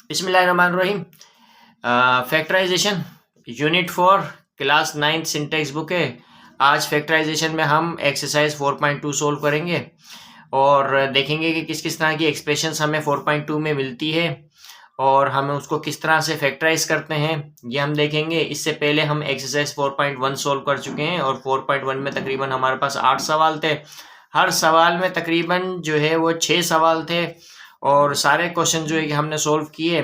बिस्मिल्लाहिर्रहमानिर्रहीम। Factorization unit 4 class 9 syntax book है। आज फैक्टराइजेशन में हम एक्सरसाइज 4.2 सोल्व करेंगे और देखेंगे कि किस किस तरह की एक्सप्रेशंस हमें 4.2 में मिलती है और हमें उसको किस तरह से फैक्टराइज करते हैं ये हम देखेंगे। इससे पहले हम एक्सरसाइज 4.1 सोल्व कर चुके हैं और 4.1 में तकरीबन हमारे पास 8 सवाल थे। हर सवाल में तकरीबन जो है वो 6 सवाल थे और सारे क्वेश्चन जो है कि हमने सोल्व किए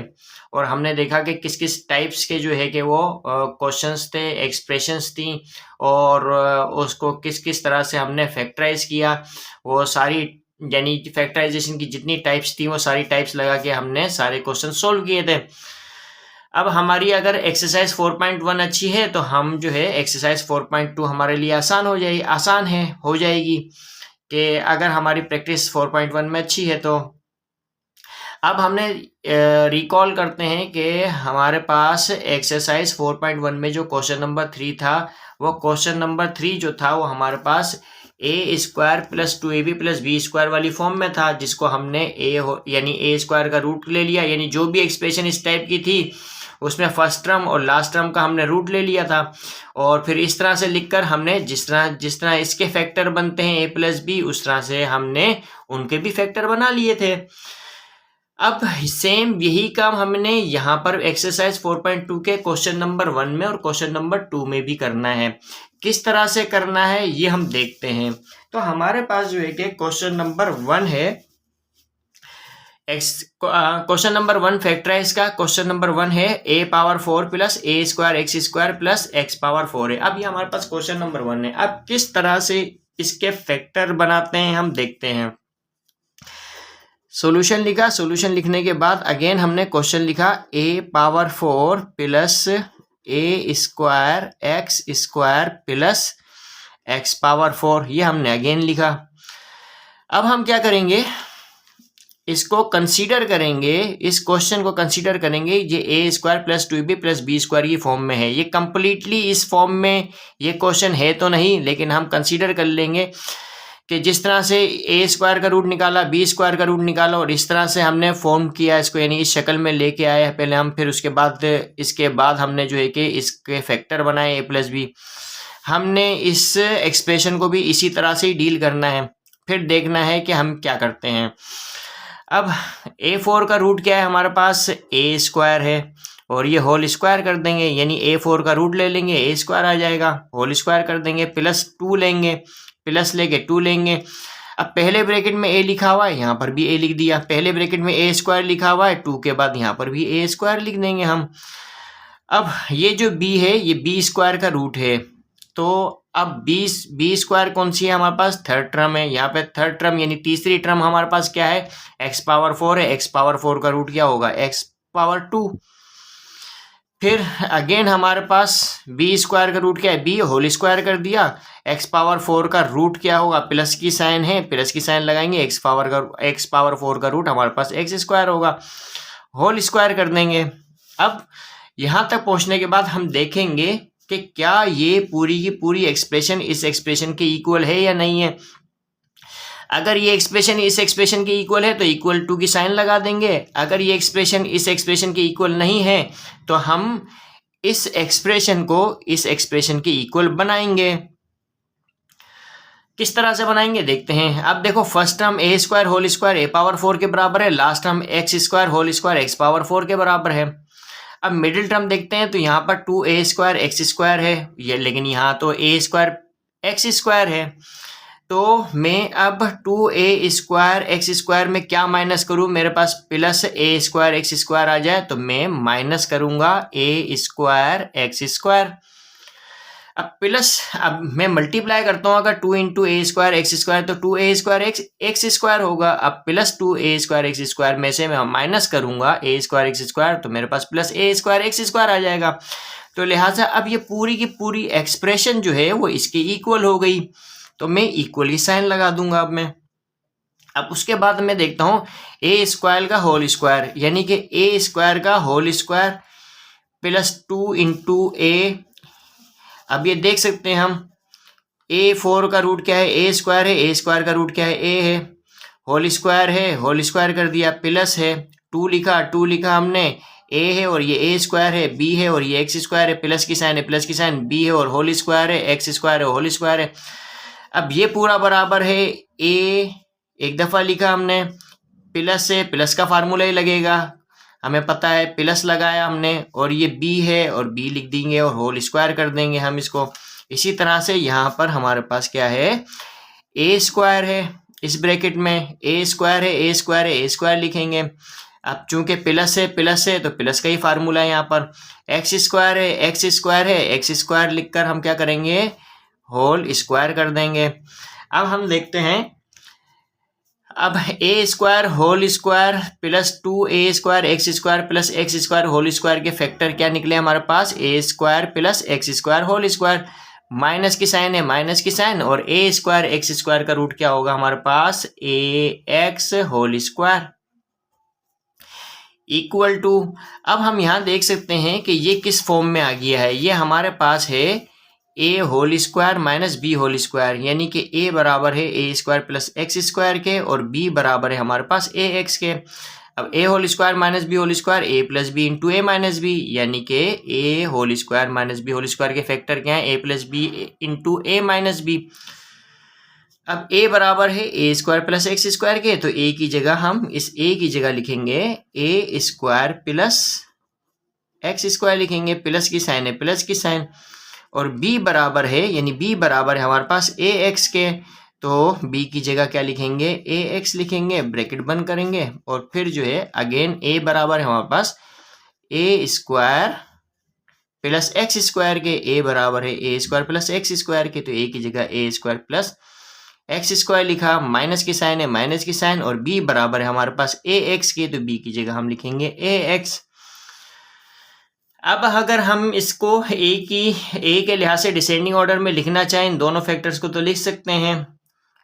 और हमने देखा कि किस किस टाइप्स के जो है कि वो क्वेश्चंस थे, एक्सप्रेशंस थी और उसको किस किस तरह से हमने फैक्टराइज किया। वो सारी यानी फैक्टराइजेशन की जितनी टाइप्स थी वो सारी टाइप्स लगा के हमने सारे क्वेश्चन सोल्व किए थे। अब हमारी अगर एक्सरसाइज 4.1 अच्छी है तो हम जो है एक्सरसाइज 4.2 हमारे लिए आसान हो जाएगी कि अगर हमारी प्रैक्टिस 4.1 में अच्छी है तो। अब हमने रिकॉल करते हैं कि हमारे पास एक्सरसाइज 4.1 में जो क्वेश्चन नंबर 3 था वो क्वेश्चन नंबर 3 जो था वो हमारे पास a² + 2ab + b² वाली फॉर्म में था, जिसको हमने यानी a² का रूट ले लिया। यानी जो भी एक्सप्रेशन इस टाइप की थी उसमें फर्स्ट टर्म और लास्ट टर्म का हमने रूट ले लिया था और फिर इस तरह से लिखकर हमने जिस तरह इसके फैक्टर बनते हैं a + b उस तरह से हमने उनके भी फैक्टर बना लिए थे। अब सेम यही काम हमने यहाँ पर एक्सरसाइज 4.2 के क्वेश्चन नंबर 1 में और क्वेश्चन नंबर 2 में भी करना है। किस तरह से करना है ये हम देखते हैं। तो हमारे पास जो है कि क्वेश्चन नंबर 1 है क्वेश्चन नंबर 1 फैक्टराइज का क्वेश्चन नंबर 1 है a⁴ + a² x² + x⁴ है। अब ये हमारे पास क्वेश्चन नंबर 1 है। अब किस तरह से इसके फैक्टर बनाते हैं हम देखते हैं। सॉल्यूशन लिखा, सॉल्यूशन लिखने के बाद अगेन हमने क्वेश्चन लिखा a⁴ + a² x² + x⁴ ये हमने अगेन लिखा। अब हम क्या करेंगे, इसको कंसीडर करेंगे, इस क्वेश्चन को कंसीडर करेंगे। ये a² + 2ab + b² ये फॉर्म में है। ये कंप्लीटली इस फॉर्म में ये क्वेश्चन है तो नहीं, लेकिन हम कंसीडर कर लेंगे कि जिस तरह से a² का रूट निकाला, b² का रूट निकाला और इस तरह से हमने फॉर्म किया इसको, यानी इस शक्ल में लेके आए पहले हम, फिर इसके बाद हमने जो है कि इसके फैक्टर बनाए a + b। हमने इस एक्सप्रेशन को भी इसी तरह से ही डील करना है। फिर देखना है कि हम क्या करते हैं। अब a4 का रूट क्या है हमारे पास, a² है और ये होल स्क्वायर कर देंगे, यानी a4 का रूट ले लेंगे, a² आ जाएगा, होल स्क्वायर कर देंगे, +2 लेंगे, प्लस लेके 2 लेंगे। अब पहले ब्रैकेट में a लिखा हुआ है, यहाँ पर भी a लिख दिया। पहले ब्रैकेट में a² लिखा हुआ है, 2 के बाद यहाँ पर भी a² लिख देंगे हम। अब ये जो b है ये b² का रूट है, तो अब b² कौन सी है हमारे पास, थर्ड टर्म है। यहाँ पे थर्ड टर्म यानी तीसरी टर्म हमारे पास क्या है, x⁴ है। x⁴ का रूट क्या होगा, x⁴ फिर अगेन हमारे पास b² का रूट क्या है, b होल स्क्वायर कर दिया। x⁴ का रूट क्या होगा, प्लस की साइन है, प्लस की साइन लगाएंगे, x⁴ का रूट हमारे पास x² होगा, होल स्क्वायर कर देंगे। अब यहाँ तक पहुँचने के बाद हम देखेंगे कि क्या ये पूरी की पूरी एक्सप्रेशन इस एक्सप्रेशन के इक्वल है या नहीं है। अगर ये एक्सप्रेशन इस एक्सप्रेशन के इक्वल है तो =2 की साइन लगा देंगे। अगर ये एक्सप्रेशन इस एक्सप्रेशन के इक्वल नहीं है तो हम इस एक्सप्रेशन को इस एक्सप्रेशन के इक्वल बनाएंगे। किस तरह से बनाएंगे देखते हैं। अब देखो, first term a² whole square a⁴ के बराबर है, last term x² whole square x⁴ के बराबर है। अब मिडिल टर्म देखते हैं तो यहाँ पर 2a² x² है, ये लेकिन यहाँ तो a² x² है। तो मैं अब 2a² x² में क्या माइनस करूँ, मेरे पास +a² x² आ जाए तो मैं माइनस करूँगा a² x²। अब मैं मल्टीप्लाई करता हूँ, अगर 2 × a² x² तो 2a² x² होगा। अब +2a² x² में से मैं माइनस करूँगा a² x² तो मेरे पास +a² x² आ जाएगा। तो लिहाजा अब ये पूरी की पूरी एक्सप्रेशन जो है वो इसके इक्वल हो गई, तो मैं इक्वल की साइन लगा दूंगा। अब उसके बाद मैं देखता हूँ a² का होल स्क्वायर, यानी कि a² का होल स्क्वायर +2 × a। अब ये देख सकते हैं हम a4 का रूट क्या है, a² है, a² का रूट क्या है, a है, होल स्क्वायर है, होल स्क्वायर कर दिया, प्लस है 2 लिखा हमने, a है और ये a स्क्वायर है, b है और ये x स्क्वायर है, प्लस की साइन है, प्लस की साइन, b है और होल स्क्वायर है, x स्क्वायर है, होल स्क्वायर है। अब ये पूरा बराबर है a, एक दफ़ा लिखा हमने, प्लस से प्लस का फार्मूला ही लगेगा, हमें पता है, प्लस लगाया हमने, और ये b है और b लिख देंगे और होल स्क्वायर कर देंगे हम इसको। इसी तरह से यहाँ पर हमारे पास क्या है, a स्क्वायर है, इस ब्रैकेट में a स्क्वायर है, a स्क्वायर है, a स्क्वायर लिखेंगे। अब चूंकि प्लस है तो प्लस का ही फार्मूला है यहाँ पर, x स्क्वायर है, x स्क्वायर है, x स्क्वायर लिखकर हम क्या करेंगे, होल स्क्वायर कर देंगे। अब हम देखते हैं, अब a square whole square plus 2a square x square plus x square whole square के फैक्टर क्या निकले हमारे पास, a square plus x square whole square, minus की साइन है, माइनस की साइन, और a स्क्वायर एक्स स्क्वायर का रूट क्या होगा हमारे पास, ax whole square equal to. अब हम यहाँ देख सकते हैं कि ये किस फॉर्म में आ गया है, ये हमारे पास है a whole square minus b whole square, यानी कि a बराबर है a square plus x square के और b बराबर है हमारे पास ax के। अब a whole square minus b whole square a plus b into a minus b, यानी कि a whole square minus b whole square के फैक्टर क्या है, a plus b into a minus b. अब a बराबर है a square plus x square के, तो a की जगह हम इस a की जगह लिखेंगे a square plus x square लिखेंगे, प्लस की साइन है, प्लस की साइन, और b बराबर है, यानी b बराबर है हमारे पास ax के, तो b की जगह क्या लिखेंगे, ax लिखेंगे, ब्रैकेट बंद करेंगे, और फिर जो है अगेन a बराबर है हमारे पास a square plus x square के, a बराबर है a square plus x square के, तो a की जगह a square plus x square लिखा, माइनस की साइन है, माइनस की साइन, और b बराबर है हमारे पास ax के, तो b की जगह हम लिखेंगे ax। अब अगर हम इसको a के लिहाज से डिसेंडिंग ऑर्डर में लिखना चाहें, इन दोनों फैक्टर्स को तो लिख सकते हैं,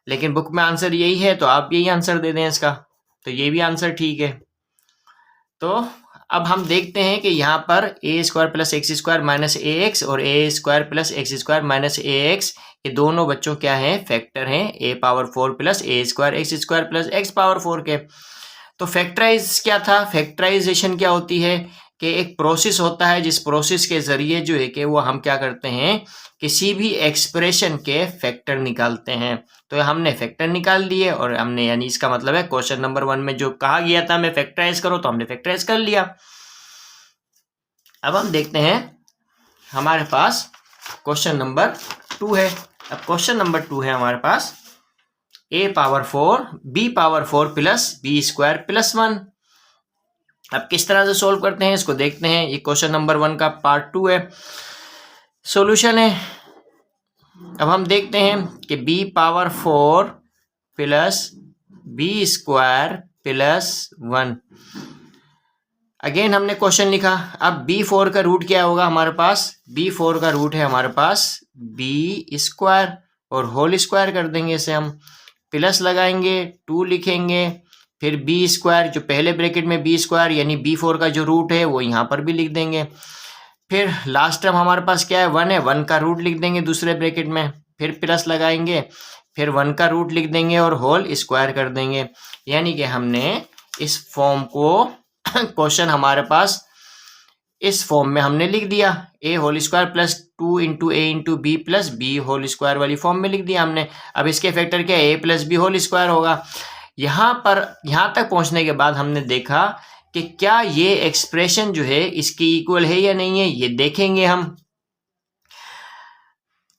लेकिन बुक में आंसर यही है तो आप यही आंसर दे दें इसका, तो ये भी आंसर ठीक है। तो अब हम देखते हैं कि यहाँ पर a square plus x square minus a x और a square plus x square minus a x, ये दोनों बच्चों क्या हैं, फैक्टर हैं a power 4 plus a square x square plus x power 4 के। तो फैक्टराइज क्या था, फैक्टराइजेशन क्या होती है कि एक प्रोसेस होता है जिस प्रोसेस के जरिए जो है कि वो हम क्या करते हैं, किसी भी एक्सप्रेशन के फैक्टर निकालते हैं। तो हमने फैक्टर निकाल दिए और हमने, यानी इसका मतलब है क्वेश्चन नंबर 1 में जो कहा गया था हमें फैक्टराइज करो, तो हमने फैक्टराइज कर लिया। अब हम देखते हैं हमारे पास क्वेश्चन नंबर 2 है। अब क्वेश्चन नंबर 2 है हमारे पास a power 4 b power 4 plus b square plus 1। अब किस तरह से सोल्व करते हैं इसको देखते हैं। ये क्वेश्चन नंबर 1 का पार्ट 2 है, सॉल्यूशन है। अब हम देखते हैं कि b power 4 plus b square plus 1, again हमने क्वेश्चन लिखा। अब b4 का रूट क्या होगा हमारे पास, b4 का रूट है हमारे पास b स्क्वायर और होल स्क्वायर कर देंगे इसे हम, प्लस लगाएंगे, 2 लिखेंगे, फिर बी स्क्वायर जो पहले ब्रैकेट में बी स्क्वायर यानी b4 का जो रूट है वो यहाँ पर भी लिख देंगे, फिर लास्ट टर्म हमारे पास क्या है 1 है, 1 का रूट लिख देंगे दूसरे ब्रैकेट में, फिर प्लस लगाएंगे, फिर 1 का रूट लिख देंगे और होल स्क्वायर कर देंगे। यानी कि हमने इस फॉर्म को क्वेश्चन हमारे पास इस फॉर्म में हमने लिख दिया, a whole square plus 2 into a into b plus b whole square वाली फॉर्म में लिख दिया हमने। अब इसके फैक्टर क्या है, a plus b whole square होगा। यहाँ तक पहुँचने के बाद हमने देखा कि क्या ये एक्सप्रेशन जो है इसकी इक्वल है या नहीं है, ये देखेंगे हम,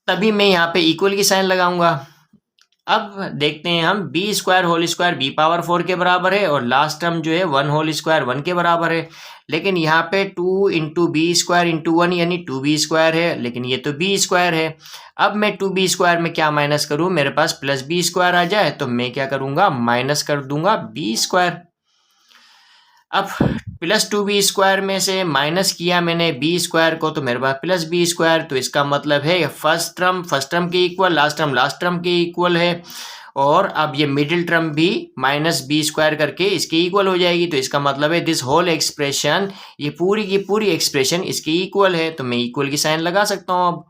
तभी मैं यहाँ पे इक्वल की साइन लगाऊंगा। अब देखते हैं हम, b square whole square b power 4 के बराबर है और लास्ट टर्म जो है 1 होल स्क्वायर 1 के बराबर है, लेकिन यहाँ पे 2 इंटू बी स्क्वायर इंटू 1 यानी 2b स्क्वायर है, लेकिन ये तो b स्क्वायर है। अब मैं 2b स्क्वायर में क्या माइनस करूँ, मेरे पास प्लस b स्क्वायर आ जाए तो मैं क्या करूँगा, माइनस कर दूंगा b स्क्वायर। अब प्लस 2b स्क्वायर में से माइनस किया मैंने b स्क्वायर को तो मेरे पास प्लस b स्क्वायर, तो इसका मतलब है फर्स्ट टर्म के इक्वल, लास्ट टर्म के इक्वल है, और अब ये मिडिल टर्म भी माइनस b स्क्वायर करके इसके इक्वल हो जाएगी। तो इसका मतलब है दिस होल एक्सप्रेशन, ये पूरी की पूरी एक्सप्रेशन इसकी इक्वल है, तो मैं इक्वल की साइन लगा सकता हूँ।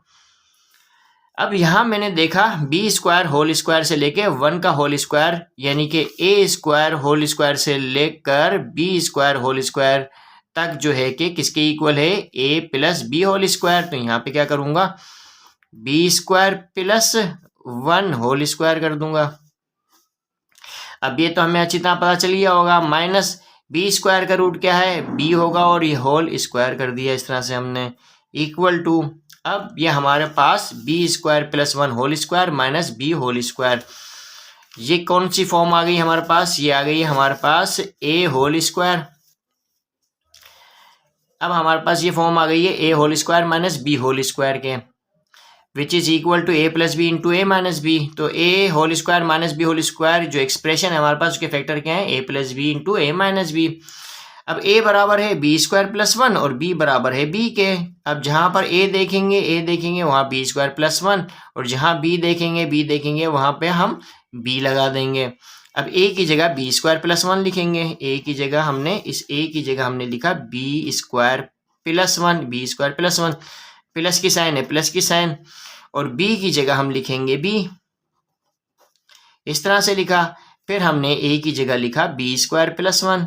अब यहाँ मैंने देखा बी स्क्वायर होल स्क्वायर से लेके 1 का होल स्क्वायर यानी कि ए स्क्वायर होल स्क्वायर से लेकर बी स्क्वायर होल स्क्वायर तक जो है कि किसके इक्वल है, a plus b whole square. तो यहाँ पे क्या करूँगा, b square plus 1 whole square कर दूंगा। अब ये तो हमें अच्छी तरह पता चल गया होगा, माइनस बी स्क्वायर का रूट क्या है, बी होगा, और ये होल स्क्वायर कर दिया इस तरह से हमने, इक्वल टू, अब ये हमारे पास b square plus 1 whole square minus b whole square, ये कौन सी फॉर्म आ गई हमारे पास, ये आ गई है हमारे पास ए होल स्क्वायर। अब हमारे पास ये फॉर्म आ गई है a whole square minus b whole square के, which is equal to a plus b into a minus b. तो a whole square minus b whole square जो एक्सप्रेशन है हमारे पास, उसके फैक्टर क्या है, a plus b into a minus b. अब ए बराबर है बी स्क्वायर प्लस 1 और बी बराबर है बी के। अब जहां पर ए देखेंगे वहां बी स्क्वायर प्लस 1, और जहां बी देखेंगे वहां पे हम बी लगा देंगे। अब ए की जगह बी स्क्वायर प्लस 1 लिखेंगे, ए की जगह हमने लिखा b square plus 1, b square plus 1, plus की साइन है प्लस की साइन, और बी की जगह हम लिखेंगे बी, इस तरह से लिखा। फिर हमने ए की जगह लिखा b square plus 1,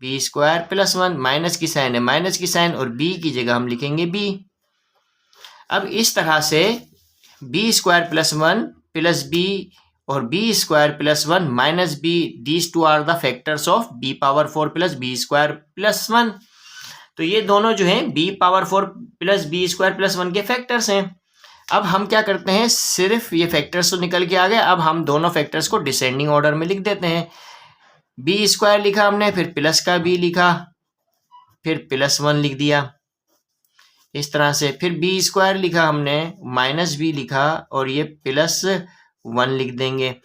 b square plus 1, minus की साइन है माइनस की साइन, और बी की जगह हम लिखेंगे बी। अब इस तरह से b square plus 1 plus b और b square plus 1 minus b, these two are the factors of b power 4 plus b square plus 1। तो ये दोनों जो हैं b power 4 plus b square plus 1 के फैक्टर्स हैं। अब हम क्या करते हैं, सिर्फ ये फैक्टर्स तो निकल के आ गए, अब हम दोनों फैक्टर्स को डिसेंडिंग ऑर्डर में लिख देते हैं। बी स्क्वायर लिखा हमने, फिर प्लस का बी लिखा, फिर प्लस 1 लिख दिया इस तरह से, फिर बी स्क्वायर लिखा हमने, माइनस बी लिखा, और ये प्लस 1 लिख देंगे।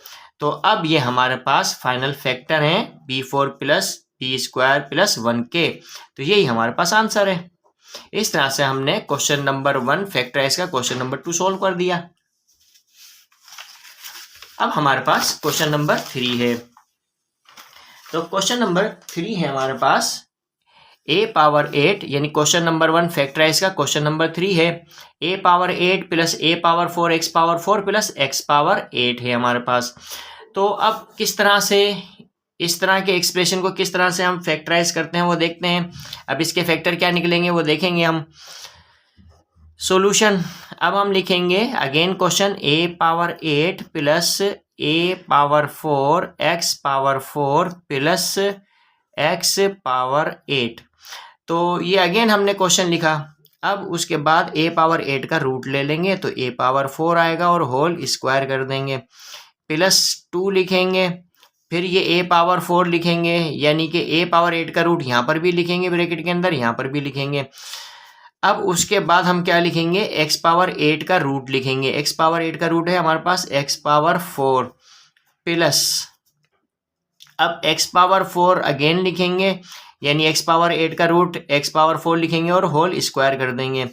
तो अब ये हमारे पास फाइनल फैक्टर हैं b4 plus b square plus 1 के। तो यही हमारे पास आंसर है। इस तरह से हमने क्वेश्चन नंबर 1 फैक्टराइज का क्वेश्चन नंबर 2 सॉल्व कर दिया। अब हमारे पास क्वेश्चन नंबर 3 है। तो क्वेश्चन नंबर 3 है हमारे पास a पावर 8, यानी क्वेश्चन नंबर 1 फैक्टराइज का क्वेश्चन नंबर 3 है। a power 8 plus a power 4 x power 4 plus x power 8 है हमारे पास। तो अब किस तरह से इस तरह के एक्सप्रेशन को किस तरह से हम फैक्टराइज करते हैं वो देखते हैं। अब इसके फैक्टर क्या निकलेंगे वो देखेंगे हम। सॉल्यूशन, अब हम लिखेंगे again question, a power 8 plus a power 4 x power 4 plus x power 8। तो ये अगेन हमने क्वेश्चन लिखा। अब उसके बाद a पावर 8 का रूट ले लेंगे तो a पावर 4 आएगा और होल स्क्वायर कर देंगे, प्लस 2 लिखेंगे, फिर ये a पावर 4 लिखेंगे, यानी कि a पावर 8 का रूट यहाँ पर भी लिखेंगे ब्रैकेट के अंदर, यहाँ पर भी लिखेंगे। अब उसके बाद हम क्या लिखेंगे, x पावर 8 का रूट लिखेंगे। x पावर 8 का रूट है हमारे पास x पावर 4 प्लस, अब x पावर 4 अगेन लिखेंगे, यानी x पावर 8 का रूट x पावर 4 लिखेंगे और होल स्क्वायर कर देंगे।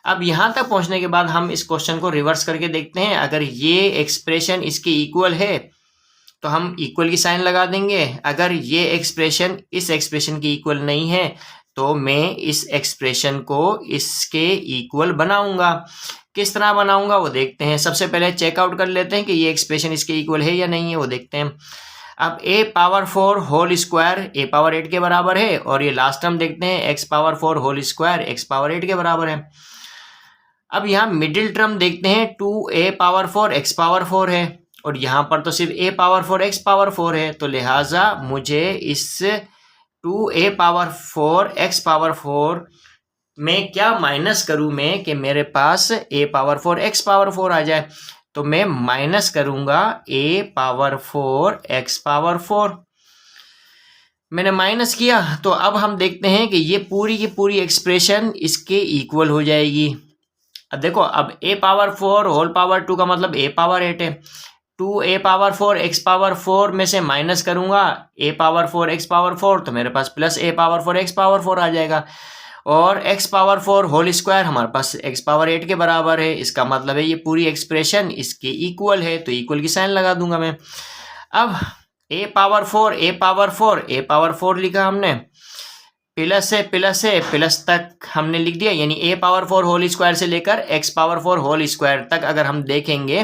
अब यहाँ तक पहुँचने के बाद हम इस क्वेश्चन को रिवर्स करके देखते हैं। अगर ये एक्सप्रेशन इसके इक्वल है तो हम इक्वल की साइन लगा देंगे। अगर ये एक्सप्रेशन इस एक्सप्रेशन की इक्वल नहीं है तो मैं इस एक्सप्रेशन को इसके इक्वल बनाऊंगा। किस तरह बनाऊंगा वो देखते हैं। सबसे पहले चेकआउट कर लेते हैं कि ये एक्सप्रेशन इसके इक्वल है या नहीं है, वो देखते हैं। अब a power 4 whole square a power 8 के बराबर है, और ये लास्ट टर्म देखते हैं x power 4 whole square x power 8 के बराबर है। अब यहाँ मिडिल टर्म देखते हैं, 2a पावर 4 x पावर 4 है, और यहाँ पर तो सिर्फ a पावर 4 x पावर 4 है, तो लिहाजा मुझे इस 2a पावर 4 x पावर 4 में क्या माइनस करूँ मैं कि मेरे पास a पावर 4 x पावर 4 आ जाए। तो मैं माइनस करूँगा a पावर 4 x पावर 4। मैंने माइनस किया तो अब हम देखते हैं कि ये पूरी की पूरी एक्सप्रेशन इसके इक्वल हो जाएगी। अब देखो, अब a पावर 4 होल पावर 2 का मतलब a पावर 8 है। 2a पावर 4 x पावर 4 में से माइनस करूंगा a पावर 4 x पावर 4, तो मेरे पास plus a power 4 x power 4 आ जाएगा। और x पावर 4 होल स्क्वायर हमारे पास x पावर 8 के बराबर है। इसका मतलब है ये पूरी एक्सप्रेशन इसके इक्वल है, तो इक्वल की साइन लगा दूंगा मैं। अब a power 4 a power 4 a power 4 लिखा हमने, प्लस है प्लस तक हमने लिख दिया, यानी a पावर 4 होल स्क्वायर से लेकर x पावर 4 होल स्क्वायर तक अगर हम देखेंगे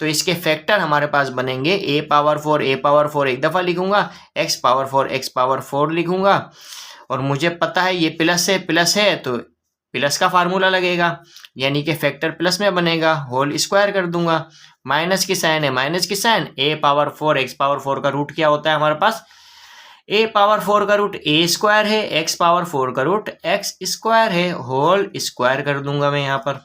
तो इसके फैक्टर हमारे पास बनेंगे a पावर 4 एक दफ़ा लिखूंगा, x पावर 4 लिखूंगा, और मुझे पता है ये प्लस है तो प्लस का फार्मूला लगेगा, यानी कि फैक्टर प्लस में बनेगा, होल स्क्वायर कर दूंगा। माइनस की साइन है, माइनस की sign, a power 4 x power 4 का रूट क्या होता है हमारे पास, a पावर 4 का रूट a स्क्वायर है, x पावर 4 का रूट x स्क्वायर है, होल स्क्वायर कर दूंगा मैं यहाँ पर,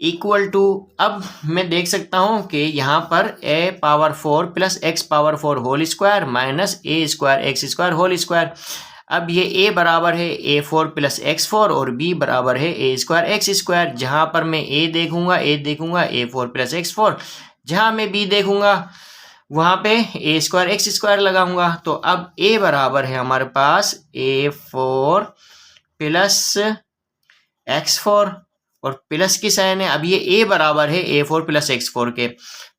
इक्वल टू, अब मैं देख सकता हूँ कि यहाँ पर a power 4 plus x power 4 whole square minus a square x square whole square. अब ये a बराबर है a4 प्लस x4 और b बराबर है a स्क्वायर x स्क्वायर। जहाँ पर मैं a देखूंगा a4 प्लस x4, जहाँ मैं b देखूंगा वहाँ पे a स्क्वायर x स्क्वायर लगाऊंगा। तो अब a बराबर है हमारे पास a4 प्लस x4 और प्लस की साइन है, अब ये a बराबर है a4 प्लस x4 के,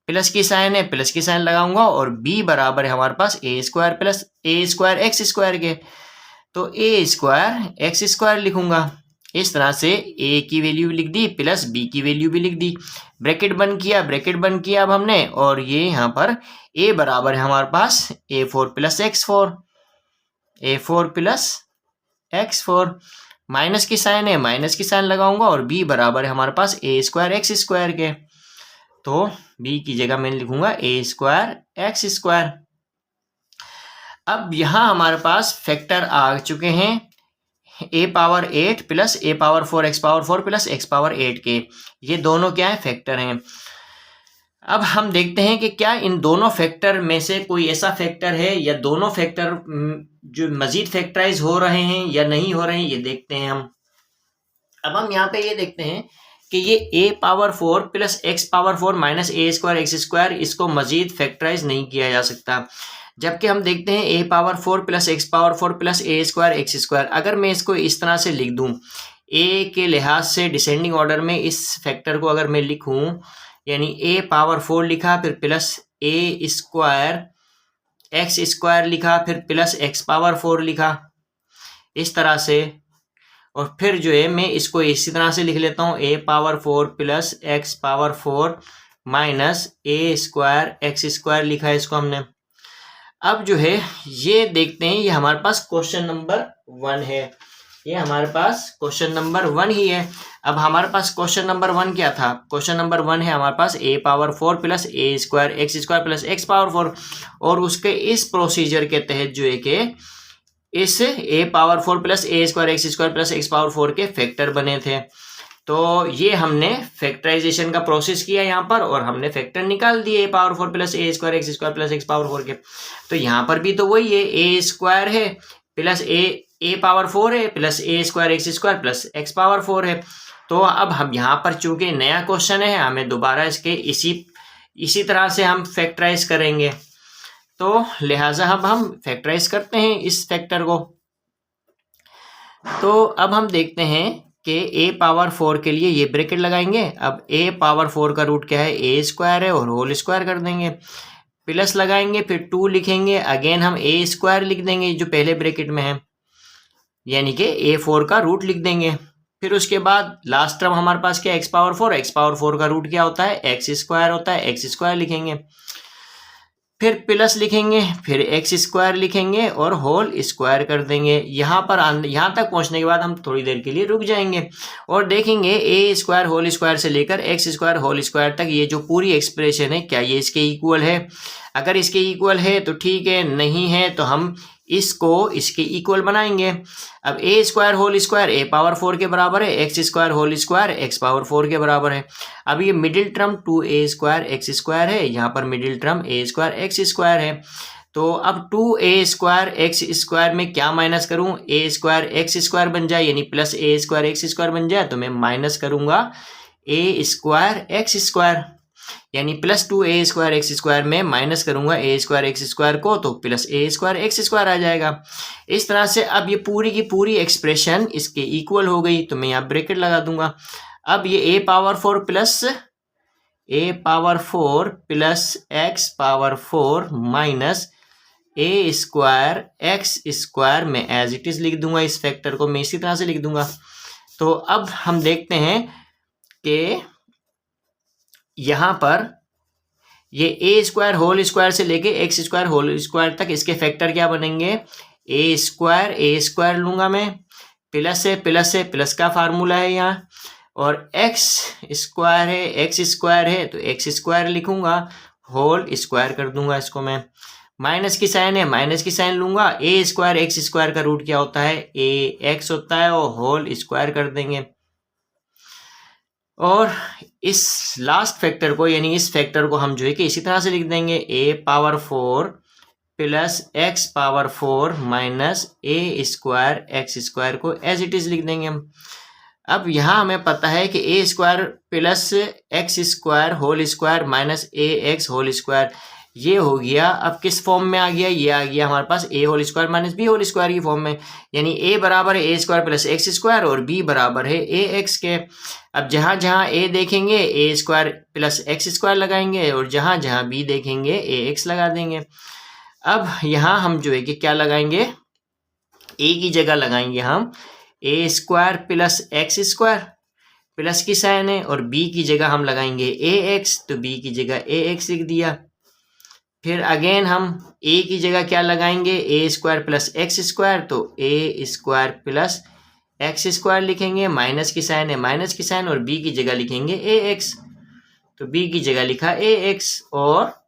प्लस की साइन है, प्लस की साइन लगाऊंगा, और b बराबर है हमारे पास a square plus a square x square के, तो a स्क्वायर x स्क्वायर लिखूंगा। इस तरह से a की वैल्यू लिख दी प्लस b की वैल्यू भी लिख दी, ब्रैकेट बंद किया अब हमने, और ये यहाँ पर a बराबर है हमारे पास a4 प्लस x4 माइनस की साइन है, माइनस की साइन लगाऊंगा, और b बराबर है हमारे पास a स्क्वायर x स्क्वायर के, तो b की जगह मैं लिखूंगा a स्क्वायर x स्क्वायर। अब यहाँ हमारे पास फैक्टर आ चुके हैं a power 8 plus a power 4 x power 4 plus x power 8 के, ये दोनों क्या है, फैक्टर हैं। अब हम देखते हैं कि क्या इन दोनों फैक्टर में से कोई ऐसा फैक्टर है या दोनों फैक्टर जो मजीद फैक्टराइज हो रहे हैं या नहीं हो रहे हैं, ये देखते हैं हम। अब हम यहाँ पे ये देखते हैं कि ये a power 4 plus x power 4 minus a square x square, इसको मजीद फैक्टराइज नहीं किया जा सकता, जबकि हम देखते हैं a power 4 plus x power 4 plus a square x square. अगर मैं इसको इस तरह से लिख दूं, a के लिहाज से डिसेंडिंग ऑर्डर में इस फैक्टर को अगर मैं लिखूं, यानी a पावर 4 लिखा, फिर plus a square x square लिखा, फिर प्लस x पावर 4 लिखा, इस तरह से, और फिर जो है मैं इसको इसी तरह से लिख लेता हूँ, a power 4 plus x power 4 minus a square x square लिखा है इसको हमने। अब जो है ये देखते हैं, ये हमारे पास क्वेश्चन नंबर 1 है, ये हमारे पास क्वेश्चन नंबर 1 ही है। अब हमारे पास क्वेश्चन नंबर 1 क्या था, क्वेश्चन नंबर 1 है हमारे पास a power 4 plus a square x square plus x power 4, और उसके इस प्रोसीजर के तहत जो है कि इस a power 4 plus a square x square plus x power 4 के फैक्टर बने थे। तो ये हमने फैक्टराइजेशन का प्रोसेस किया यहाँ पर, और हमने फैक्टर निकाल दिए a power 4 plus a square x square plus x power 4 के। तो यहाँ पर भी तो वही है, a स्क्वायर है प्लस a पावर 4 है plus a square x square plus x power 4 है। तो अब हम यहाँ पर चूंकि नया क्वेश्चन है, हमें दोबारा इसके इसी तरह से हम फैक्टराइज करेंगे, तो लिहाजा अब हम फैक्टराइज करते हैं इस फैक्टर को। तो अब हम देखते हैं कि a पावर 4 के लिए ये ब्रैकेट लगाएंगे। अब a पावर 4 का रूट क्या है, a स्क्वायर है, और होल स्क्वायर कर देंगे, प्लस लगाएंगे, फिर 2 लिखेंगे, अगेन हम a स्क्वायर लिख देंगे जो पहले ब्रैकेट में है, यानी कि a4 का रूट लिख देंगे। फिर उसके बाद लास्ट टर्म हमारे पास क्या, x पावर 4 का रूट क्या होता है, x स्क्वायर होता है, x स्क्वायर लिखेंगे, फिर प्लस लिखेंगे, फिर x स्क्वायर लिखेंगे और होल स्क्वायर कर देंगे। यहाँ तक पहुँचने के बाद हम थोड़ी देर के लिए रुक जाएंगे और देखेंगे a स्क्वायर होल स्क्वायर से लेकर x स्क्वायर होल स्क्वायर तक ये जो पूरी एक्सप्रेशन है क्या ये इसके इक्वल है। अगर इसके इक्वल है तो ठीक है, नहीं है तो हम इसको इसके इक्वल बनाएंगे। अब a square whole square a power 4 के बराबर है, x square whole square x power 4 के बराबर है। अब ये middle term 2a square x square है, यहाँ पर middle term a square x square है। तो अब 2a स्क्वायर x स्क्वायर में क्या माइनस करूँ, a स्क्वायर x स्क्वायर बन जाए, यानी plus a square x square बन जाए, तो मैं माइनस करूँगा a स्क्वायर x स्क्वायर, यानी plus 2a square x square में माइनस करूंगा a स्क्वायर x स्क्वायर को, तो plus a square x square आ जाएगा। इस तरह से अब ये पूरी की पूरी एक्सप्रेशन इसके इक्वल हो गई, तो मैं यहाँ ब्रैकेट लगा दूंगा। अब ये a power 4 plus x power 4 minus a square x square में एज इट इज लिख दूंगा, इस फैक्टर को मैं इसी तरह से लिख दूंगा। तो अब हम देखते हैं कि यहां पर ये ए स्क्वायर होल स्क्वायर से लेके एक्स स्क्वायर होल स्क्वायर तक इसके फैक्टर क्या बनेंगे, ए स्क्वायर लूंगा मैं, प्लस से प्लस का फार्मूला है यहाँ, और एक्स स्क्वायर है तो एक्स स्क्वायर लिखूंगा, होल स्क्वायर कर दूंगा इसको मैं, माइनस की साइन है माइनस की साइन लूंगा, ए स्क्वायर एक्स स्क्वायर का रूट क्या होता है, ए एक्स होता है, और होल स्क्वायर कर देंगे। और इस लास्ट फैक्टर को यानी इस फैक्टर को हम जो है कि इसी तरह से लिख देंगे, a power 4 plus x power 4 minus a square x square को एज इट इज लिख देंगे हम। अब यहाँ हमें पता है कि a square plus x square whole square minus a x whole square, ये हो गया। अब किस फॉर्म में आ गया, ये आ गया हमारे पास a whole square minus b whole square की फॉर्म में, यानी ए बराबर है a square plus x square और बी बराबर है ए एक्स के। अब जहाँ जहाँ ए देखेंगे ए स्क्वायर प्लस एक्स स्क्वायर लगाएंगे, और जहाँ जहाँ बी देखेंगे ए एक्स लगा देंगे। अब यहाँ हम जो है कि क्या लगाएंगे, ए की जगह लगाएंगे हम a square plus x square, plus की साइन है, और बी की जगह हम लगाएंगे ए एक्स, तो बी की जगह ए एक्स लिख दिया। फिर अगेन हम ए की जगह क्या लगाएंगे, ए स्क्वायर प्लस एक्स स्क्वायर, तो ए स्क्वायर प्लस एक्स स्क्वायर लिखेंगे, माइनस की साइन है माइनस की साइन, और बी की जगह लिखेंगे ए एक्स, तो बी की जगह लिखा ए एक्स। और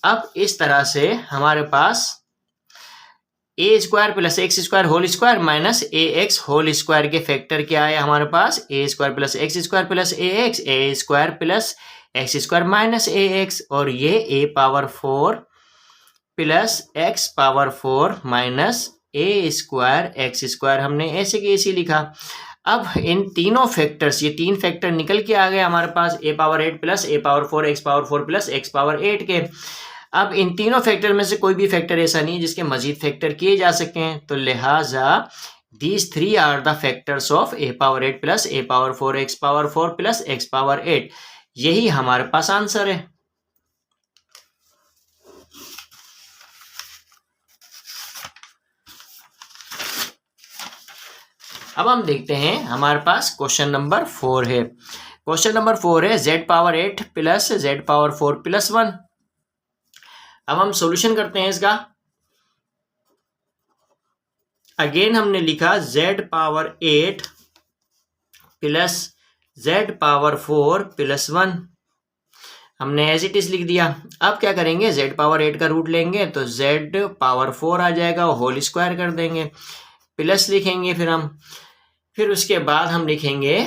अब इस तरह से हमारे पास a square plus x square whole square minus a x whole square के फैक्टर क्या है हमारे पास, a square plus x square plus a square plus x square minus a x, और ये a power 4 plus x power 4 minus a square x square हमने ऐसे के ऐसे लिखा। अब इन तीनों फैक्टर्स, ये तीन फैक्टर निकल के आ गए हमारे पास, a power 8 plus a power 4 x power 4 plus x power 8 के। अब इन तीनों फैक्टर में से कोई भी फैक्टर ऐसा नहीं है जिसके मजीद फैक्टर किए जा सके हैं, तो लिहाजा these three are the factors of a power 8 plus a power 4 x power 4 plus x power 8। यही हमारे पास आंसर है। अब हम देखते हैं हमारे पास क्वेश्चन नंबर 4 है। क्वेश्चन नंबर 4 है z power 8 plus z power 4 plus 1। अब हम सॉल्यूशन करते हैं इसका। अगेन हमने लिखा z power 8 plus z power 4 plus 1, हमने एज इट इज लिख दिया। अब क्या करेंगे, z पावर 8 का रूट लेंगे तो z पावर 4 आ जाएगा, होल स्क्वायर कर देंगे, प्लस लिखेंगे फिर उसके बाद हम लिखेंगे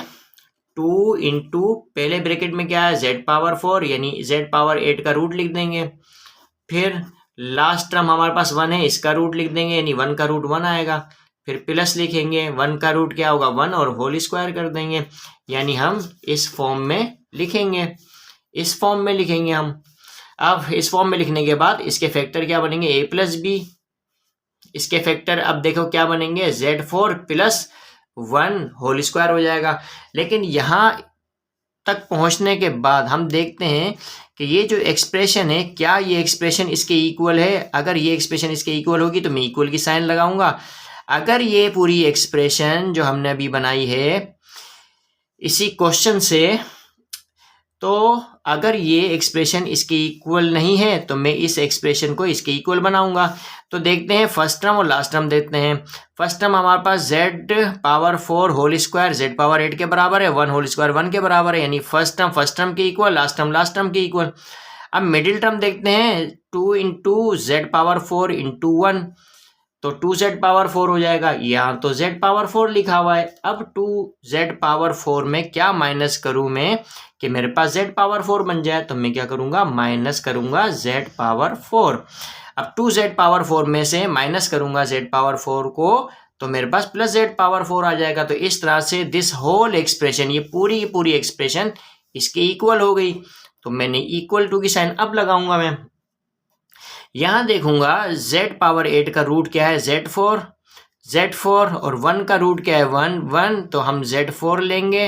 2 इंटू, पहले ब्रैकेट में क्या है z पावर 4 यानी z पावर 8 का रूट लिख देंगे, फिर लास्ट टर्म हमारे पास 1 है, इसका रूट लिख देंगे यानी 1 का रूट 1 आएगा, फिर प्लस लिखेंगे, 1 का रूट क्या होगा 1 और होल स्क्वायर कर देंगे, यानी हम इस फॉर्म में लिखेंगे, इस फॉर्म में लिखेंगे हम। अब इस फॉर्म में लिखने के बाद इसके फैक्टर क्या बनेंगे, a प्लस बी, इसके फैक्टर अब देखो क्या बनेंगे, z4 प्लस 1 होल स्क्वायर हो जाएगा। लेकिन यहाँ तक पहुँचने के बाद हम देखते हैं कि ये जो एक्सप्रेशन है, क्या ये एक्सप्रेशन इसके इक्वल है। अगर ये एक्सप्रेशन इसके इक्वल होगी तो मैं इक्वल की साइन लगाऊंगा। अगर ये पूरी एक्सप्रेशन जो हमने अभी बनाई है इसी क्वेश्चन से, तो अगर ये एक्सप्रेशन इसके इक्वल नहीं है तो मैं इस एक्सप्रेशन को इसके इक्वल बनाऊंगा। तो देखते हैं फर्स्ट टर्म और लास्ट टर्म देखते हैं। फर्स्ट टर्म हमारे पास z power 4 whole square z power 8 के बराबर है, 1 होल स्क्वायर 1 के बराबर है, यानी फर्स्ट टर्म के इक्वल, लास्ट टर्म के इक्वल। अब मिडिल टर्म देखते हैं, 2 इंटू जेड पावर 4 इंटू 1, तो 2z पावर 4 हो जाएगा, यहाँ तो z पावर 4 लिखा हुआ है। अब 2z पावर 4 में क्या माइनस करूँ मैं कि मेरे पास z पावर 4 बन जाए, तो मैं क्या करूँगा, माइनस करूँगा z पावर 4। अब 2z पावर 4 में से माइनस करूँगा z पावर 4 को, तो मेरे पास प्लस z पावर 4 आ जाएगा। तो इस तरह से दिस होल एक्सप्रेशन, ये पूरी एक्सप्रेशन इसके इक्वल हो गई। तो मैंने इक्वल टू की साइन अब लगाऊंगा मैं। यहाँ देखूंगा z पावर 8 का रूट क्या है, z4 और 1 का रूट क्या है 1, तो हम z4 लेंगे,